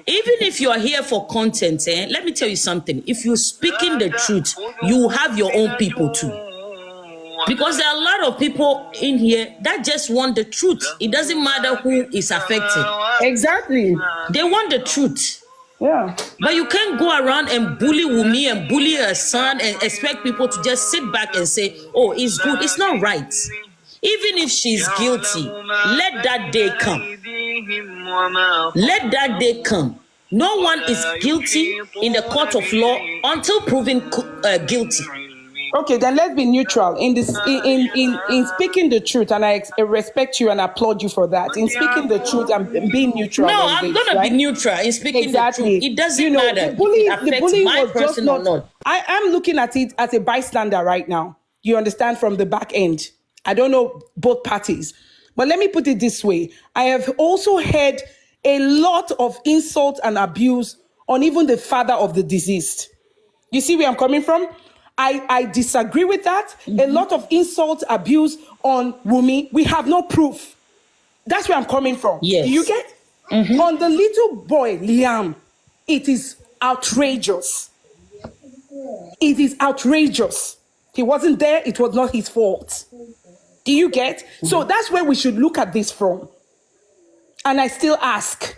even if you are here for content, let me tell you something. If you're speaking the truth, you have your own people too. Because there are a lot of people in here that just want the truth. It doesn't matter who is affected. Exactly. They want the truth. Yeah. But you can't go around and bully Wumi and bully her son and expect people to just sit back and say, oh, it's good. It's not right. Even if she's guilty, let that day come. Let that day come. No one is guilty in the court of law until proven guilty. Okay, then let's be neutral in this in speaking the truth, and I respect you and applaud you for that. In speaking the truth and being neutral. No, I'm gonna be neutral in speaking the truth. It doesn't matter. The bullying my was person just or not. I am looking at it as a bystander right now. You understand, from the back end. I don't know both parties, but let me put it this way: I have also heard a lot of insult and abuse on even the father of the deceased. You see where I'm coming from? I disagree with that. A lot of insult, abuse on Wumi. We have no proof. That's where I'm coming from. Yes. You get? On the little boy, Liam, it is outrageous. It is outrageous. He wasn't there. It was not his fault. Do you get? So that's where we should look at this from. And I still ask,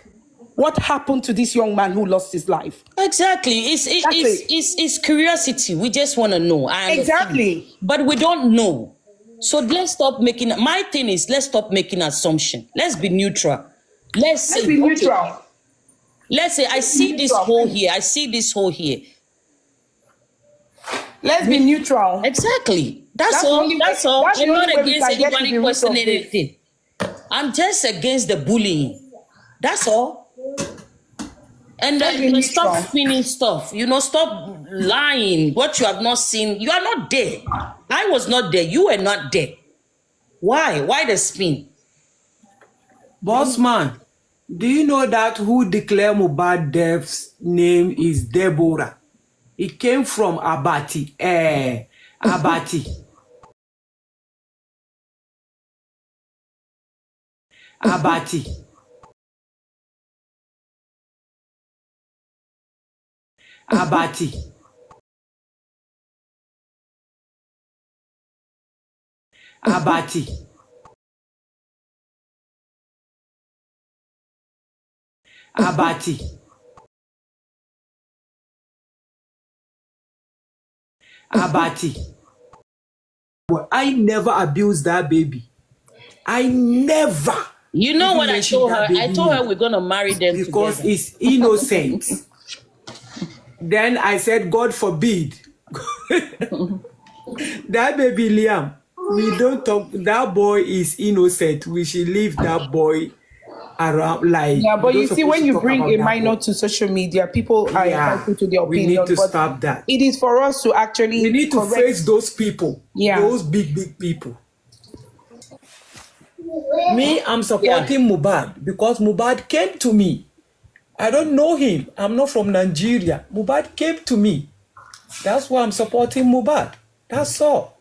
what happened to this young man who lost his life? Exactly. It's curiosity. We just want to know. Exactly. But we don't know. So let's stop making, my thing is, let's stop making assumption. Let's be neutral. Let's be neutral. Let's say, I see this hole here. I see this hole here. Let's be neutral. Exactly. That's all. That's all. I'm not against anybody questioning anything. I'm just against the bullying. That's all. And then stop spinning stuff. Stop lying. What you have not seen, you are not there. I was not there. You were not there. Why? Why the spin? Bossman, do you know that who declared Mohbad death's name is Deborah? It came from Abati. Abati. Abati. Abati. Abati. Abati. Abati. But I never abused that baby. I never. You know what I told her? I told her we're going to marry them because together. it's innocent. Then I said, God forbid. That baby Liam, we don't talk. That boy is innocent. We should leave that boy around. But you see, when you bring a minor to social media, people are entitled to their opinion. We need to stop that. It is for us to actually. We need to face those people. Yeah. Those big people. Me, I'm supporting Mohbad because Mohbad came to me. I don't know him. I'm not from Nigeria. Mohbad came to me. That's why I'm supporting Mohbad. That's all.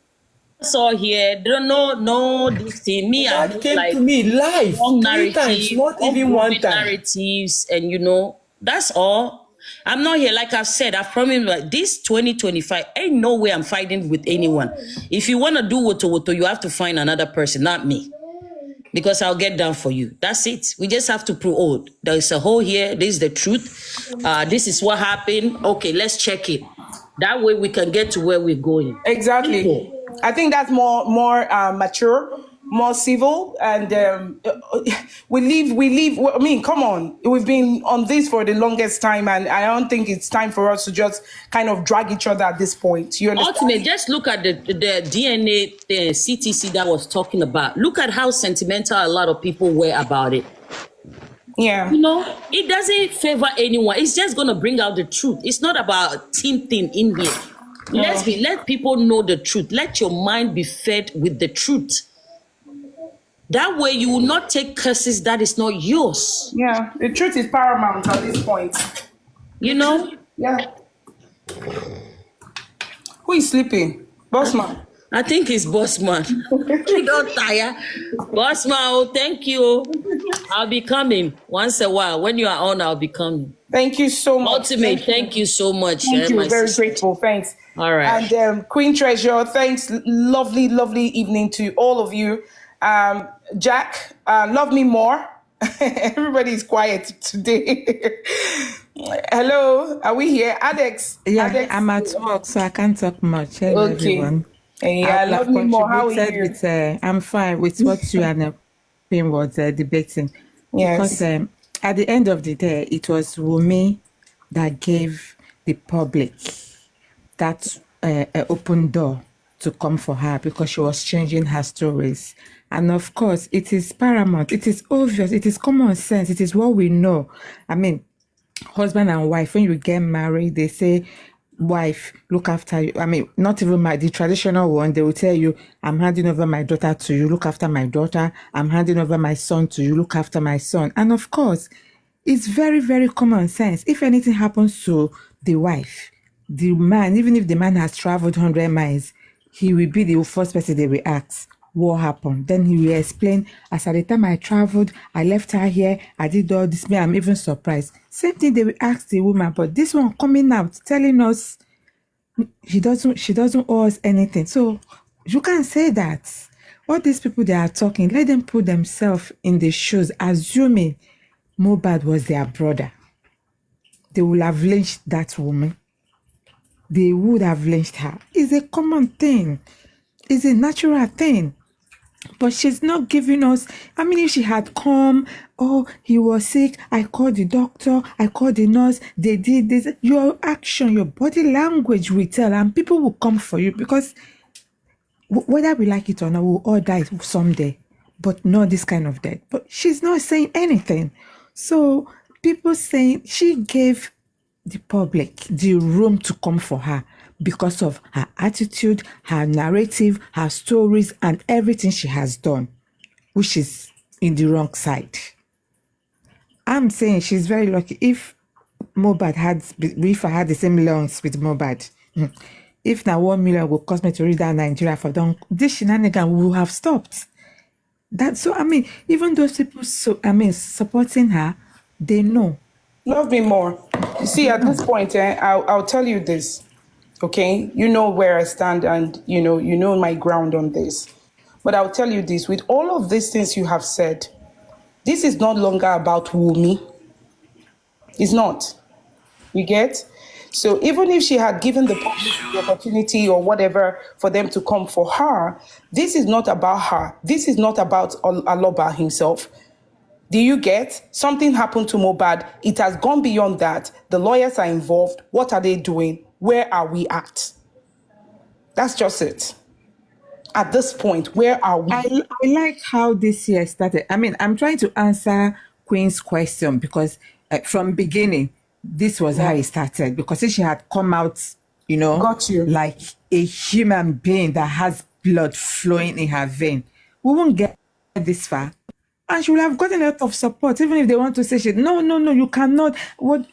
That's all here. They don't know this thing. Me, I came to me live 3 times, not even 1 time. Narratives, and that's all. I'm not here, like I've said. I've promised, like this 2025, ain't no way I'm fighting with anyone. If you want to do woto, you have to find another person, not me. Because I'll get down for you. That's it. We just have to prove, there's a hole here. This is the truth. This is what happened. Okay, let's check it. That way we can get to where we're going. Exactly. I think that's more mature, more civil, and we leave. I mean, come on. We've been on this for the longest time, and I don't think it's time for us to just kind of drag each other at this point. You understand? Ultimately, just look at the DNA, the CTC that was talking about. Look at how sentimental a lot of people were about it. Yeah. It doesn't favor anyone. It's just going to bring out the truth. It's not about team thing in here. Let people know the truth. Let your mind be fed with the truth. That way you will not take curses that is not yours. Yeah, the truth is paramount at this point. You know? Yeah. Who is sleeping? Bossman. I think it's Bossman. You don't tire. Bossman, oh, thank you. I'll be coming once a while. When you are on, I'll be coming. Thank you so much. Ultimate, thank you so much. Thank you. My Very sister. grateful. Thanks. All right. And Queen Treasure, thanks. Lovely, lovely evening to all of you. Jack, love me more. Everybody is quiet today. Hello, are we here? Alex. Yeah, Alex. I'm at work, so I can't talk much. Hello, Okay. everyone. Yeah, love me more. How are you? With, I'm fine with what you and Queen was debating. Yes. Because at the end of the day, it was Wumi that gave the public that open door to come for her because she was changing her stories. And of course, it is paramount. It is obvious. It is common sense. It is what we know. I mean, husband and wife, when you get married, they say, wife, look after you. I mean, not even the traditional one. They will tell you, I'm handing over my daughter to you, look after my daughter. I'm handing over my son to you, look after my son. And of course, it's very, very common sense. If anything happens to the wife, the man, even if the man has traveled 100 miles, he will be the first person they will ask, what happened? Then he will explain, as at the time I traveled, I left her here, I did all this, me, I'm even surprised. Same thing they will ask the woman, but this one coming out, telling us she doesn't owe us anything. So you can't say that. All these people they are talking, let them put themselves in the shoes, assuming Mohbad was their brother. They will have lynched that woman. They would have lynched her. It's a common thing. It's a natural thing. But she's not giving us, I mean, if she had come, oh, he was sick, I called the doctor, I called the nurse, they did this. Your action, your body language will tell, and people will come for you because whether we like it or not, we'll all die someday, but not this kind of death. But she's not saying anything. So people saying she gave the public the room to come for her because of her attitude, her narrative, her stories, and everything she has done, which is in the wrong side. I'm saying she's very lucky. If I had the same lungs with Mohbad, if now 1 million would cost me to read that Nigeria for them, this shenanigan will have stopped. That's so. I mean, even those people, supporting her, they know. Love me more. You see, at this point, I'll tell you this. Okay, you know where I stand, and you know my ground on this. But I'll tell you this: with all of these things you have said, this is no longer about Wumi. It's not. You get? So even if she had given the public the opportunity or whatever for them to come for her, this is not about her. This is not about Aloba himself. Do you get? Something happened to Mohbad. It has gone beyond that. The lawyers are involved. What are they doing? Where are we at? That's just it. At this point, where are we? I like how this year started. I mean, I'm trying to answer Queen's question because from beginning, this was how it started. Because if she had come out, Got you. like a human being that has blood flowing in her vein, we won't get this far. And she will have gotten a lot of support, even if they want to say no, you cannot. What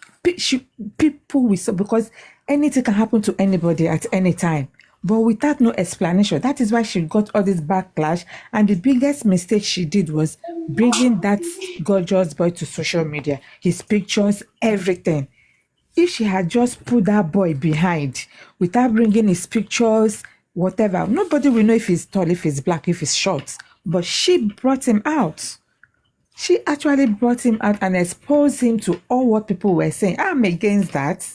people will say, because anything can happen to anybody at any time. But without no explanation, that is why she got all this backlash. And the biggest mistake she did was bringing that gorgeous boy to social media, his pictures, everything. If she had just put that boy behind without bringing his pictures, whatever, nobody will know if he's tall, if he's black, if he's short. But she brought him out. She actually brought him out and exposed him to all what people were saying. I'm against that.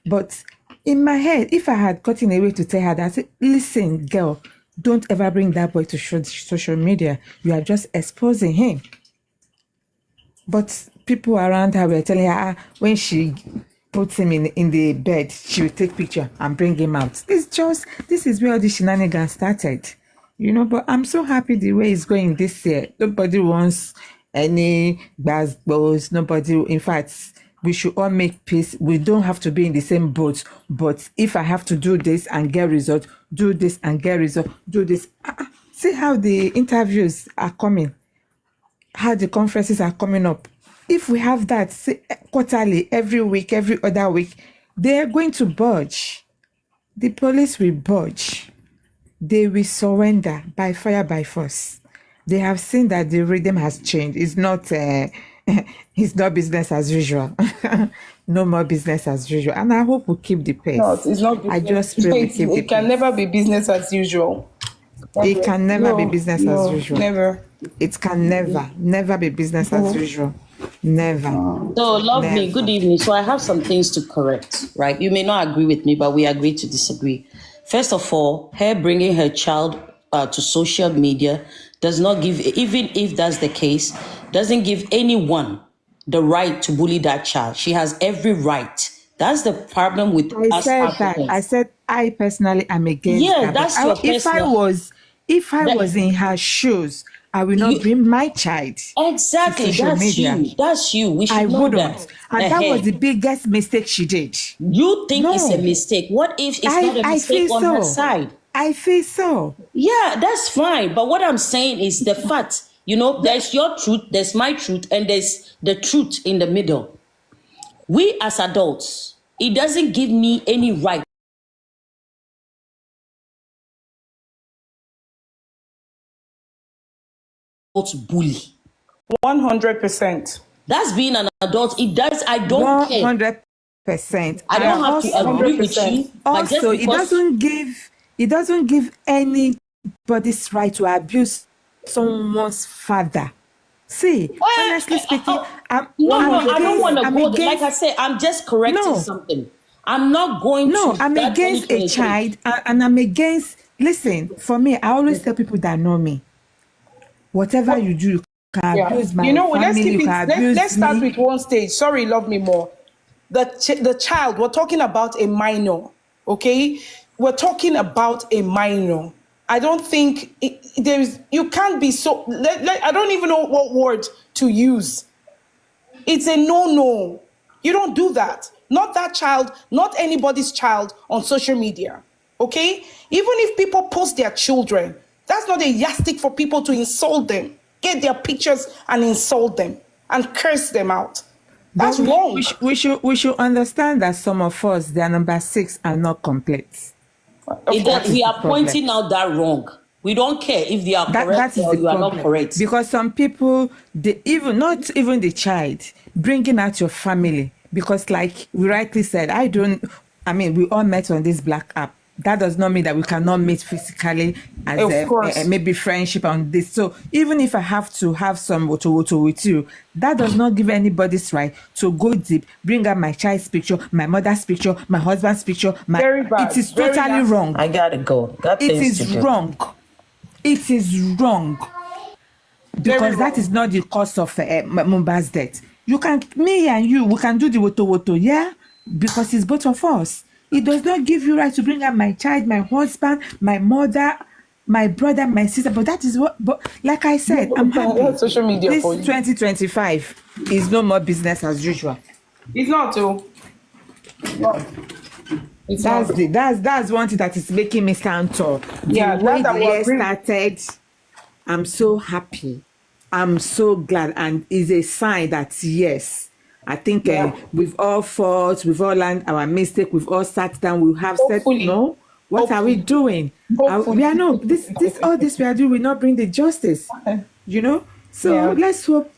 But in my head, if I had gotten away to tell her that, listen, girl, don't ever bring that boy to social media. You are just exposing him. But people around her were telling her when she puts him in the bed, she will take picture and bring him out. This is where all the shenanigans started. But I'm so happy the way it's going this year. Nobody wants any basketballs. Nobody, in fact, we should all make peace. We don't have to be in the same boat. But if I have to do this and get result, do this and get result, do this. See how the interviews are coming, how the conferences are coming up. If we have that quarterly, every week, every other week, they are going to budge. The police will budge. They will surrender by fire, by force. They have seen that the rhythm has changed. It's not business as usual. No more business as usual. And I hope we keep the pace. No, it's not business. I just pray we keep the pace. It can never be business as usual. It can never be business as usual. Never. It can never be business as usual. Never. So, lovely. Good evening. So, I have some things to correct, right? You may not agree with me, but we agree to disagree. First of all, her bringing her child to social media does not give, even if that's the case, doesn't give anyone the right to bully that child. She has every right. That's the problem with us Africans. I said I personally am against that. That's your personal. If I was in her shoes, I will not bring my child. Exactly, that's media. You. That's you. We should know that. And that was the biggest mistake she did. You think it's a mistake? What if it's not a mistake on her side? I feel so. Yeah, that's fine. But what I'm saying is the fact. You know, there's your truth, there's my truth, and there's the truth in the middle. We as adults, it doesn't give me any right to bully. 100%. That's being an adult. It does. I don't 100%. I don't have to agree with you. Also, it doesn't give anybody's right to abuse someone's father. See, honestly speaking, I don't want to go there. Like I said, I'm just correcting something. I'm not going to. No, I'm against a child, and I'm against. Listen, for me, I always tell people that know me. Whatever you do, you can abuse my family. Let's start with one stage. Sorry, love me more. The child. We're talking about a minor. Okay, we're talking about a minor. I don't think you can't be so, I don't even know what word to use. It's a no. You don't do that. Not that child, not anybody's child on social media. Okay? Even if people post their children, that's not a yardstick for people to insult them, get their pictures and insult them and curse them out. That's wrong. We should understand that some of us, their number 6 are not complete. We are pointing out that wrong. We don't care if they are correct or you are not correct. Because some people, not even the child, bringing out your family. Because like we rightly said, we all met on this black app. That does not mean that we cannot meet physically as maybe friendship on this. So even if I have to have some woto with you, that does not give anybody's right to go deep, bring up my child's picture, my mother's picture, my husband's picture. Very bad. It is totally wrong. I gotta go. It is wrong. It is wrong. Because that is not the cause of Mumba's death. Me and you, we can do the woto, yeah? Because it's both of us. It does not give you right to bring up my child, my husband, my mother, my brother, my sister. But that is what. But like I said, I'm happy. Social media this for you. 2025 is no more business as usual. It's not too. That's one thing that is making me stand tall. Yeah, the way the year started, I'm so happy. I'm so glad, and it's a sign that yes. I think we've all fought, we've all learned our mistake, we've all sat down, we have said, no, what are we doing? We are all this we are doing will not bring the justice, you know? So let's hope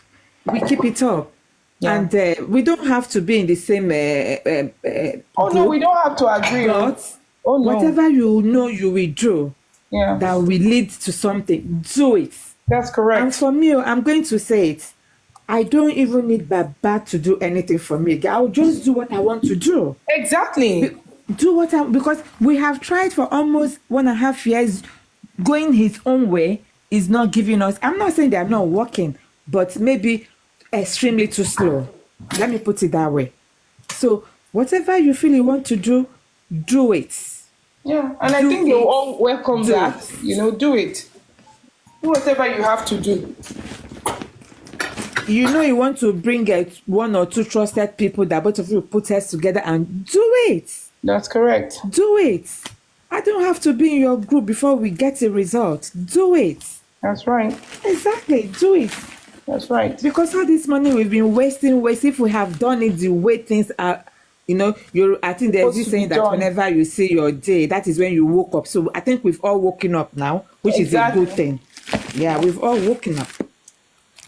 we keep it up. Yeah. And we don't have to be in the same no, we don't have to agree. But whatever you know you will do that will lead to something, do it. That's correct. And for me, I'm going to say it. I don't even need Baba to do anything for me. I'll just do what I want to do. Exactly. Because we have tried for almost 1.5 years. Going his own way is not giving us. I'm not saying they are not working, but maybe extremely too slow. Let me put it that way. So whatever you feel you want to do it. Yeah, and I think they'll all welcome that. Do it. Do whatever you have to do. you want to bring one or two trusted people that both of you put heads together and do it. That's correct. Do it. I don't have to be in your group before we get a result. Do it. That's right. Exactly. Do it. That's right. Because all this money we've been wasting, if we have done it the way things are, I think there's this saying that whenever you see your day, that is when you woke up. So I think we've all woken up now, which is a good thing. Yeah, we've all woken up.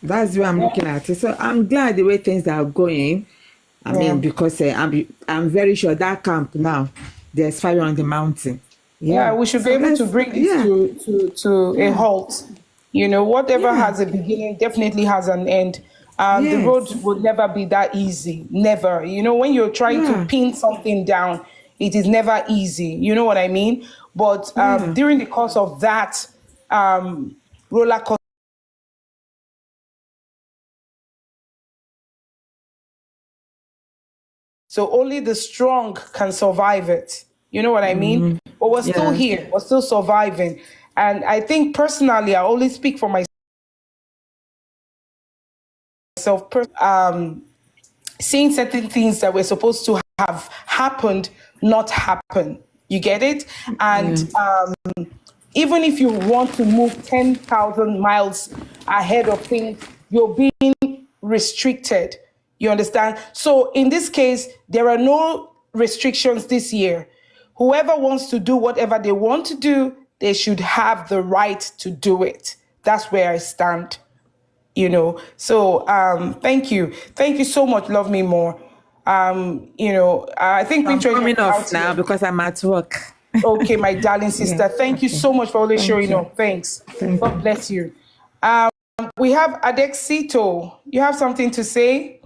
That's the way I'm looking at it. So I'm glad the way things are going. I mean, because I'm very sure that camp now, there's fire on the mountain. Yeah, we should be able to bring this to a halt. Whatever has a beginning definitely has an end. The road will never be that easy. Never. When you're trying to pin something down, it is never easy. You know what I mean? But during the course of that roller coaster, so only the strong can survive it. You know what I mean? But we're still here. We're still surviving. And I think personally, I only speak for myself. Seeing certain things that were supposed to have happened not happen. You get it? And even if you want to move 10,000 miles ahead of things, you're being restricted. You understand? So in this case, there are no restrictions this year. Whoever wants to do whatever they want to do, they should have the right to do it. That's where I stand. So thank you so much. Love me more. I think I'm coming off now because I'm at work. Okay, my darling sister. Thank you so much for always showing up. Thanks. God bless you. We have Adexito. You have something to say?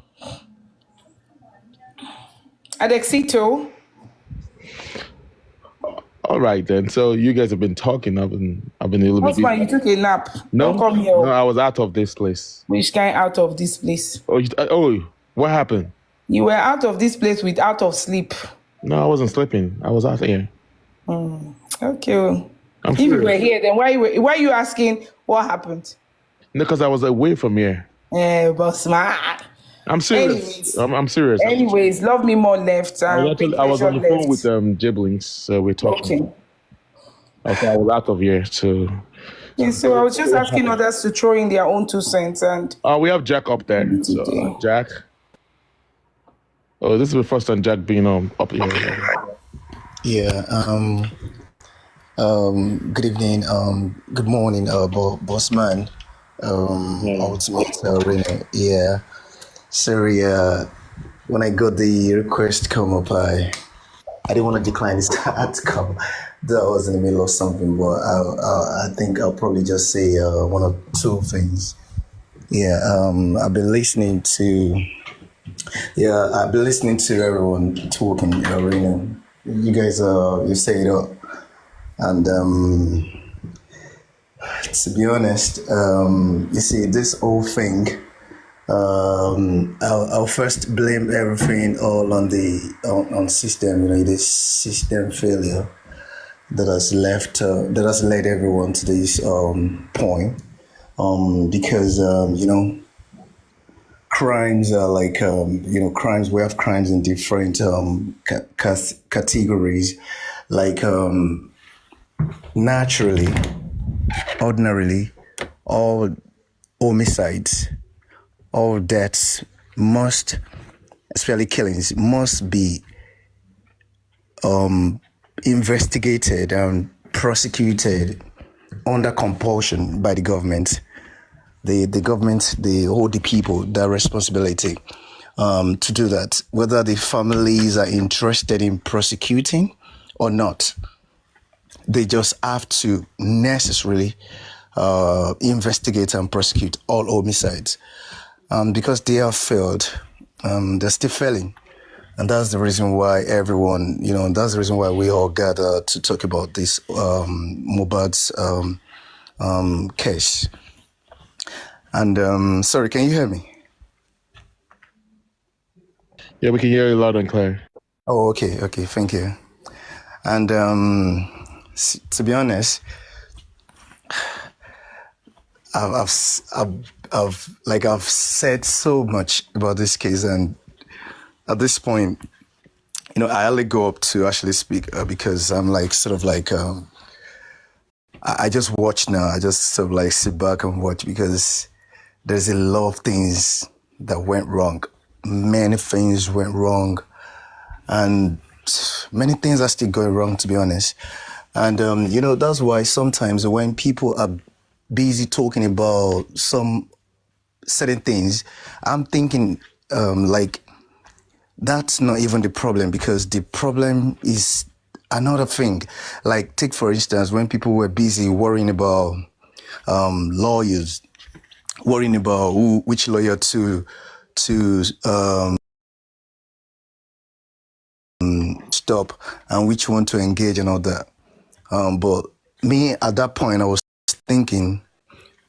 Adexito. All right then. So you guys have been talking. I've been a little bit. Bossman, you took a nap. No, don't come here. No, I was out of this place. Which kind out of this place? Oh, what happened? You were out of this place without of sleep. No, I wasn't sleeping. I was out here. Okay. If you were here, then why are you asking what happened? No, because I was away from here. Bossman. I'm serious. I'm serious. Anyways, love me more left. I was on the phone with Jiblings, so we're talking. Okay, I was out of here, so. Yeah, so I was just asking others to throw in their own 2 cents and. We have Jack up there. So, Jack. Oh, this is the first time Jack being up here. Yeah. Good evening. Good morning, Bossman. Ultimate Reno. Yeah. Sorry, when I got the request come up, I didn't want to decline this outcome. That was in the middle of something, but I think I'll probably just say one or two things. Yeah, I've been listening to everyone talking. You guys, you say it up, and to be honest, you see this whole thing. I'll first blame everything all on the system. This system failure that has led everyone to this point. Because crimes are like crimes. We have crimes in different categories, like naturally, ordinarily, all homicides. All deaths must, especially killings, must be investigated and prosecuted under compulsion by the government. The government, they hold the people that responsibility to do that, whether the families are interested in prosecuting or not. They just have to necessarily investigate and prosecute all homicides. Because they have failed, they're still failing. And that's the reason why everyone, that's the reason why we all gather to talk about this Mohbad's case. And sorry, can you hear me? Yeah, we can hear you loud and clear. Oh, okay, thank you. And to be honest, I've I've said so much about this case, and at this point, I only go up to actually speak because I'm like sort of like I just watch now. I just sort of like sit back and watch because there's a lot of things that went wrong. Many things went wrong, and many things are still going wrong, to be honest. And that's why sometimes when people are busy talking about some certain things, I'm thinking like that's not even the problem, because the problem is another thing. Like, take for instance, when people were busy worrying about lawyers, worrying about which lawyer to stop and which one to engage and all that. But me at that point, I was thinking,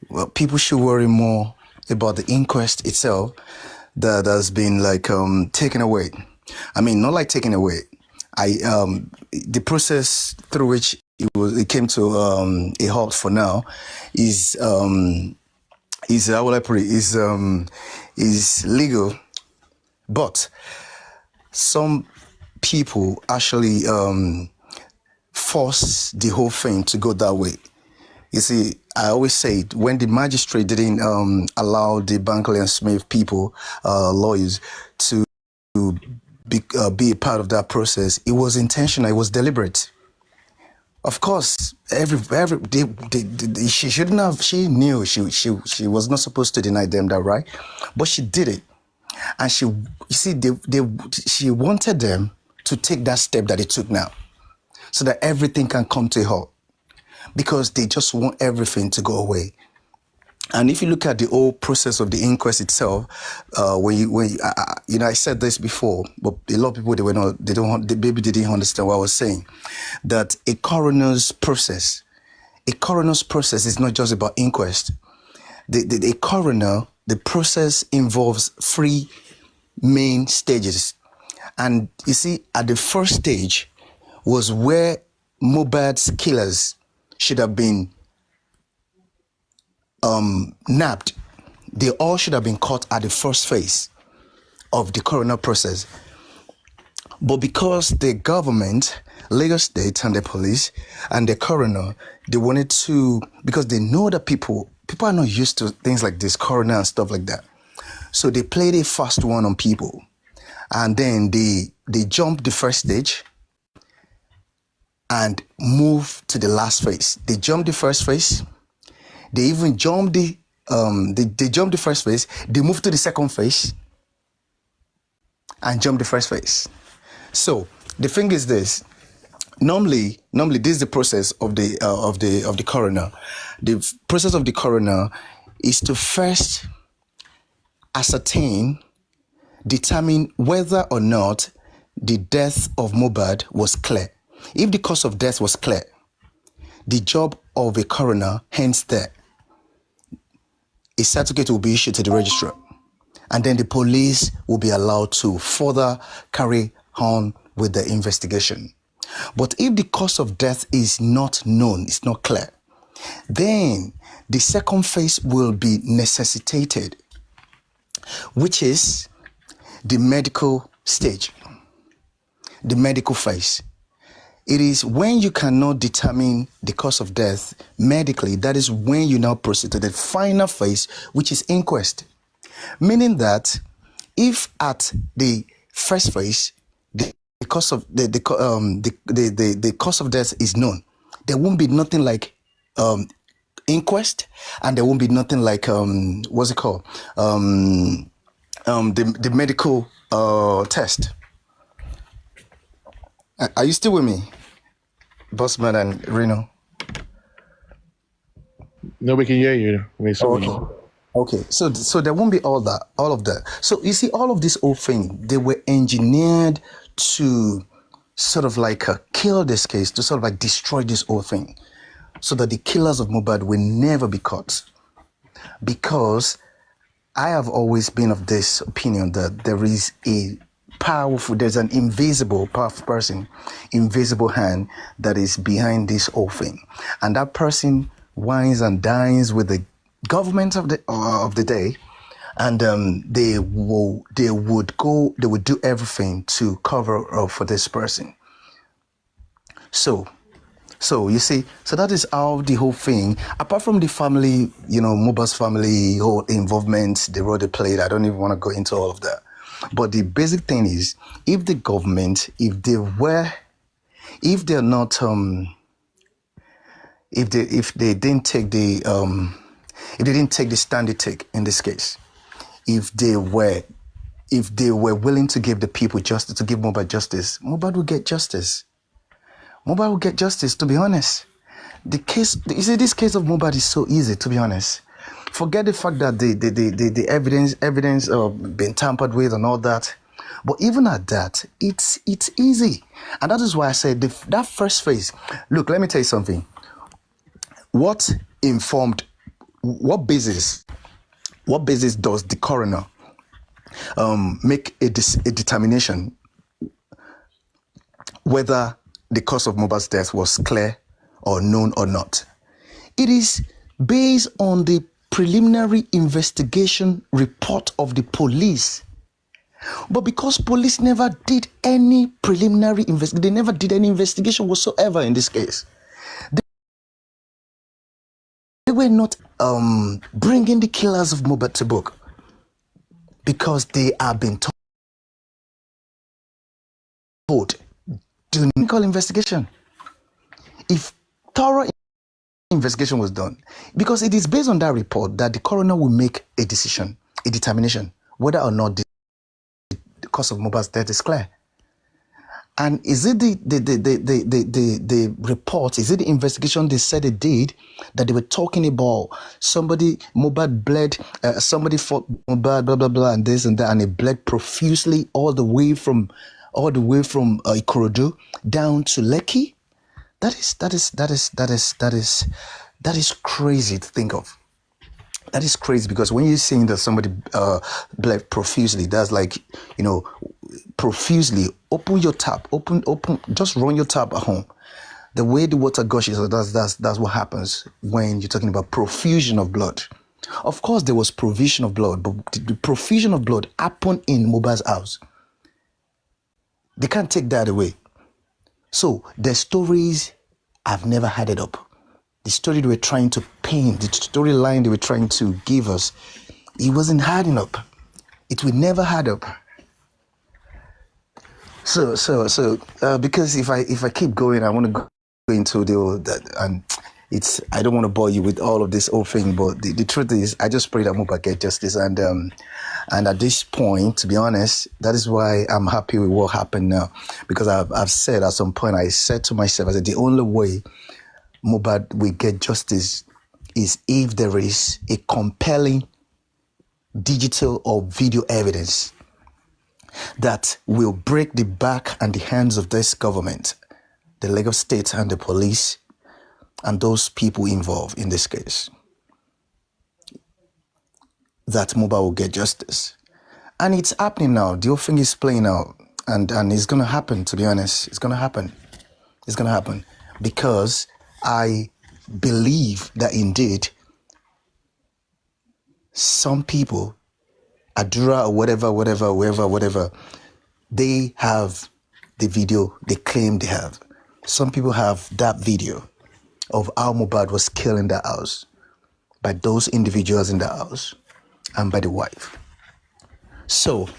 well, people should worry more about the inquest itself that has been like taken away. I mean, not like taken away. The process through which it came to a halt for now is how will I put it, is legal, but some people actually force the whole thing to go that way. You see, I always say when the magistrate didn't allow the Bankley and Smith people, lawyers, to be a part of that process, it was intentional, it was deliberate. Of course, she shouldn't have. She knew she was not supposed to deny them that right, but she did it, and she wanted them to take that step that they took now, so that everything can come to a halt, because they just want everything to go away. And if you look at the whole process of the inquest itself, I said this before, but a lot of people they didn't understand what I was saying. That a coroner's process is not just about inquest. The coroner, the process involves 3 main stages, and you see, at the first stage was where Mohbad's killers should have been nabbed. They all should have been caught at the first phase of the coroner process. But because the government, Lagos State and the police and the coroner, they wanted to, because they know that people are not used to things like this, coroner and stuff like that. So they played a fast one on people. And then they jumped the first stage and moved to the last phase. They jumped the first phase. They even jumped they jumped the first phase. They moved to the second phase and jumped the first phase. So the thing is this: normally this is the process of the coroner. The process of the coroner is to first determine whether or not the death of Mohbad was clear. If the cause of death was clear, the job of a coroner ends there. A certificate will be issued to the registrar, and then the police will be allowed to further carry on with the investigation. But if the cause of death is not known, it's not clear, then the second phase will be necessitated, which is the medical stage, the medical phase. It is when you cannot determine the cause of death medically, that is when you now proceed to the final phase, which is inquest. Meaning that if at the first phase, the cause of the cause of death is known, there won't be nothing like inquest, and there won't be nothing like the medical test. Are you still with me, Bossman and Reno? No, we can hear you. Okay. So there won't be all of that. So you see, all of this whole thing, they were engineered to sort of like kill this case, to sort of like destroy this whole thing, so that the killers of Mohbad will never be caught. Because I have always been of this opinion that there's an invisible, powerful person, invisible hand that is behind this whole thing. And that person wines and dines with the government of the day, and they would do everything to cover up for this person. So you see, so that is how the whole thing, apart from the family, Mohbad's family, whole involvement, the role they played, I don't even want to go into all of that. But the basic thing is, if the government, if they didn't take the stand they take in this case, if they were willing to give the people justice, to give Mohbad justice, Mohbad will get justice. Mohbad will get justice, to be honest. This case of Mohbad is so easy, to be honest. Forget the fact that the evidence been tampered with and all that. But even at that, it's easy. And that is why I said that first phase. Look, let me tell you something. What basis does the coroner make a determination whether the cause of Mohbad's death was clear or known or not? It is based on the preliminary investigation report of the police. But because police never did any preliminary investigation, they never did any investigation whatsoever in this case. They were not bringing the killers of Mohbad to book because they are being told, do medical investigation. If thorough investigation was done, because it is based on that report that the coroner will make a determination whether or not the cause of Mohbad's death is clear. And is it the report, is it the investigation they said they did, that they were talking about somebody, Mohbad bled, somebody fought Mohbad, blah, blah, blah, and this and that, and it bled profusely all the way from Ikorodu down to Lekki? That is crazy to think of. That is crazy, because when you're saying that somebody bled profusely, that's like, profusely. Open your tap, open, just run your tap at home. The way the water gushes, that's what happens when you're talking about profusion of blood. Of course, there was provision of blood, but the profusion of blood happened in Mohbad's house. They can't take that away. So the stories, I've never had it up. The story they were trying to paint, the storyline they were trying to give us, it wasn't adding up. It will never add up. So, because if I keep going, I want to go into and I don't want to bore you with all of this whole thing, but the truth is, I just pray that Mohbad get justice, and at this point, to be honest, that is why I'm happy with what happened now, because I've said at some point, I said to myself, I said the only way Mohbad will get justice is if there is a compelling digital or video evidence that will break the back and the hands of this government, the Lagos State and the police, and those people involved in this case, that Mohbad will get justice. And it's happening now. The whole thing is playing out. And it's going to happen, to be honest. It's going to happen. It's going to happen. Because I believe that indeed some people, Adura or whatever, they have the video they claim they have. Some people have that video of how Mohbad was killed in the house by those individuals in the house and by the wife. So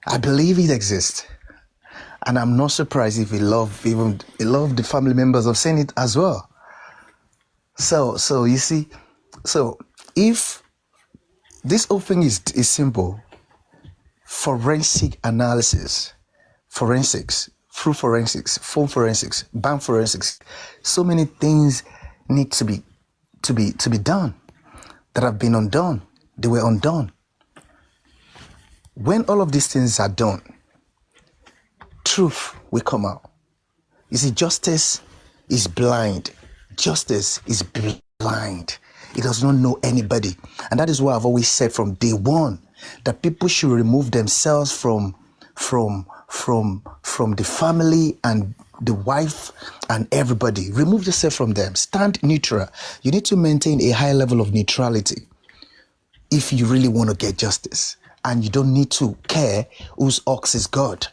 I believe it exists. And I'm not surprised if he loved the family members of saying it as well. So you see, so if this whole thing is simple, forensic analysis, forensics, through forensics, phone forensics, bank forensics, so many things need to be done that have been undone. They were undone. When all of these things are done, truth will come out. You see, justice is blind. Justice is blind. It does not know anybody. And that is why I've always said from day one that people should remove themselves from the family and the wife and everybody. Remove yourself from them. Stand neutral. You need to maintain a high level of neutrality if you really want to get justice. And you don't need to care whose ox is God.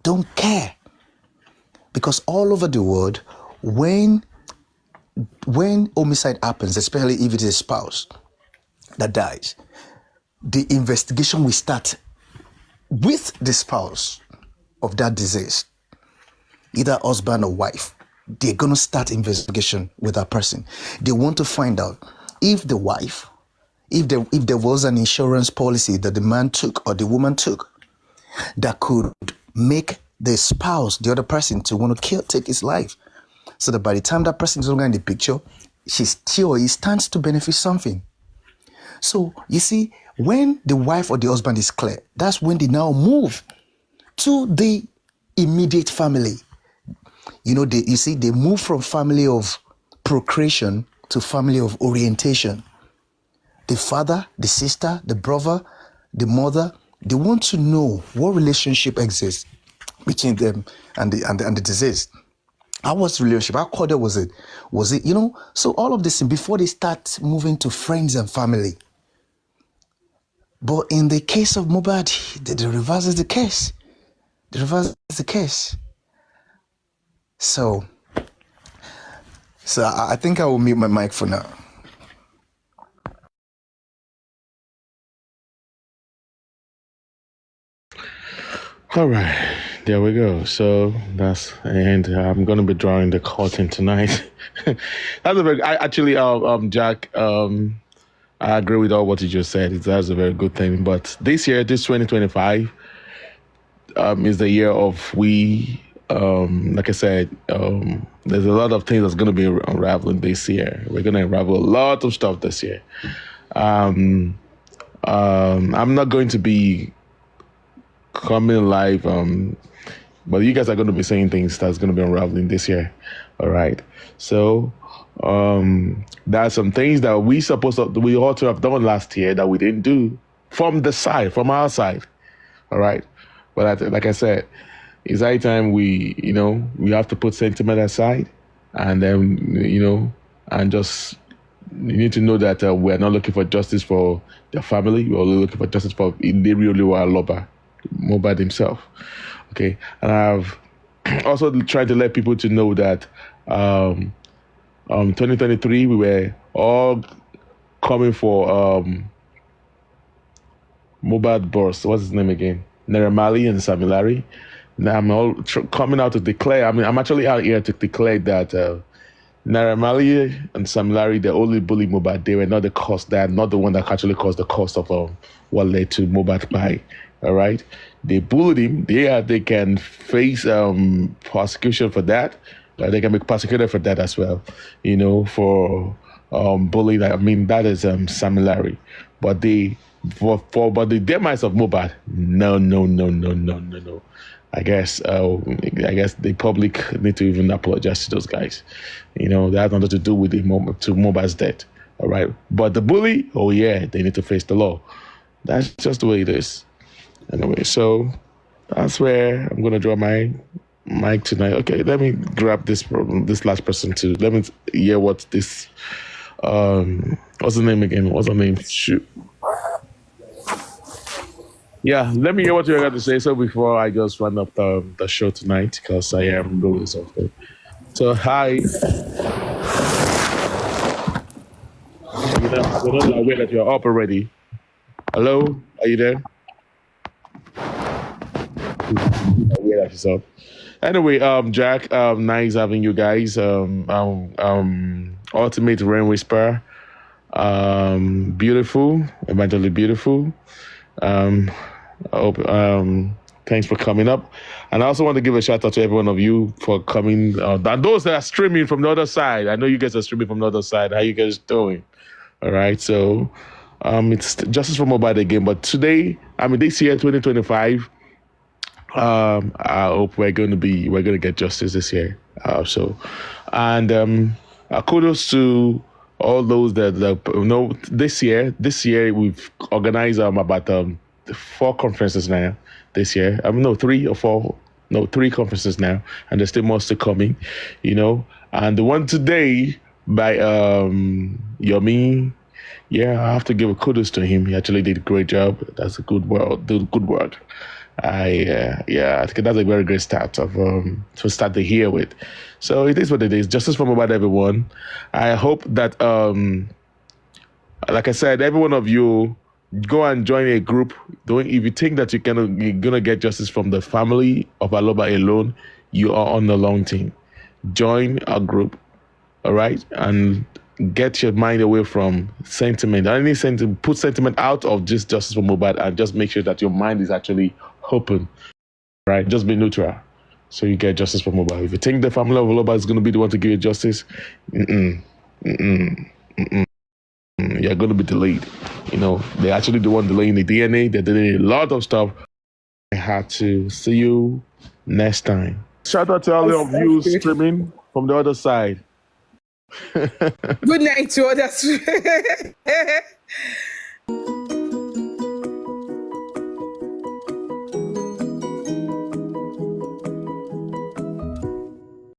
Don't care. Because all over the world, when homicide happens, especially if it is a spouse that dies, the investigation will start with the spouse of that deceased, either husband or wife. They're going to start investigation with that person. They want to find out if the wife, if there was an insurance policy that the man took or the woman took that could make the spouse, the other person, to want to take his life. So that by the time that person is no longer in the picture, she or he stands to benefit something. So you see, when the wife or the husband is clear, that's when they now move to the immediate family. You know, they move from family of procreation to family of orientation. The father, the sister, the brother, the mother, they want to know what relationship exists between them and the deceased. How was the relationship? How cordial was it? So all of this before they start moving to friends and family. But in the case of Mohbad, the reverse is the case. The reverse is the case. So I think I will mute my mic for now. All right, there we go. So and I'm going to be drawing the curtain tonight. That's a very, Jack, I agree with all what you just said. That's a very good thing. But this year, this 2025, is the year of like I said, there's a lot of things that's going to be unraveling this year. We're going to unravel a lot of stuff this year. I'm not going to be coming live, but you guys are going to be saying things that's going to be unraveling this year. All right. So there are some things that we ought to have done last year that we didn't do from our side. All right. But like I said, it's high time we have to put sentiment aside, and then, and just, you need to know that we're not looking for justice for the family. We're only looking for justice for Aloba, Mohbad himself. Okay. And I've also tried to let people to know that 2023 we were all coming for Mohbad boss. What's his name again? Naira Marley and Sam Larry. Now I'm all coming out to declare. I'm actually out here to declare that Naira Marley and Sam Larry, they only bully Mohbad. They were not the cause. They are not the one that actually caused the cost of what led to Mohbad by. All right, they bullied him. They can face prosecution for that. They can be prosecuted for that as well. For bullying. I mean, that is Sam Larry. But but the demise of Mohbad, no. I guess the public need to even apologize to those guys. That has nothing to do with Mohbad's death. All right, but the bully, oh yeah, they need to face the law. That's just the way it is. Anyway, so that's where I'm gonna draw my mic tonight. Okay, let me grab this last person too. Let me hear what this what's the name again? What's her name? Shoot. Yeah, let me hear what you got to say. So before I just run up the show tonight, because I am really exhausted. So hi. We're not aware that you're up already. Hello, are you there? Aware that she's up. Anyway, Jack, nice having you guys. Ultimate Rain Whisperer. Beautiful, eventually beautiful. I hope, thanks for coming up. And I also want to give a shout out to every one of you for coming. And those that are streaming from the other side. I know you guys are streaming from the other side. How you guys doing? All right. So it's Justice for Mohbad again. But today, this year, 2025, I hope we're going to get justice this year. Kudos to all those that this year we've organized about 4 conferences now this year. 3 or 4. no, 3 conferences now, and there's still more still coming, And the one today by Yomi, yeah, I have to give a kudos to him. He actually did a great job. That's a good work. I think that's a very great start of to start the year with. So it is what it is. Justice for Mobile, everyone. I hope that like I said, every one of you go and join a group. If you think that you're gonna get justice from the family of Aloba alone, you are on the long team. Join a group, all right, and get your mind away from sentiment. Put sentiment out of just justice for Mobile, and just make sure that your mind is actually open, right? Just be neutral, so you get justice for Mobile. If you think the family of Aloba is going to be the one to give you justice, you're going to be delayed. They actually the one delaying the DNA. They're delaying a lot of stuff. I have to see you next time. Shout out to all of you streaming from the other side. Good night to others.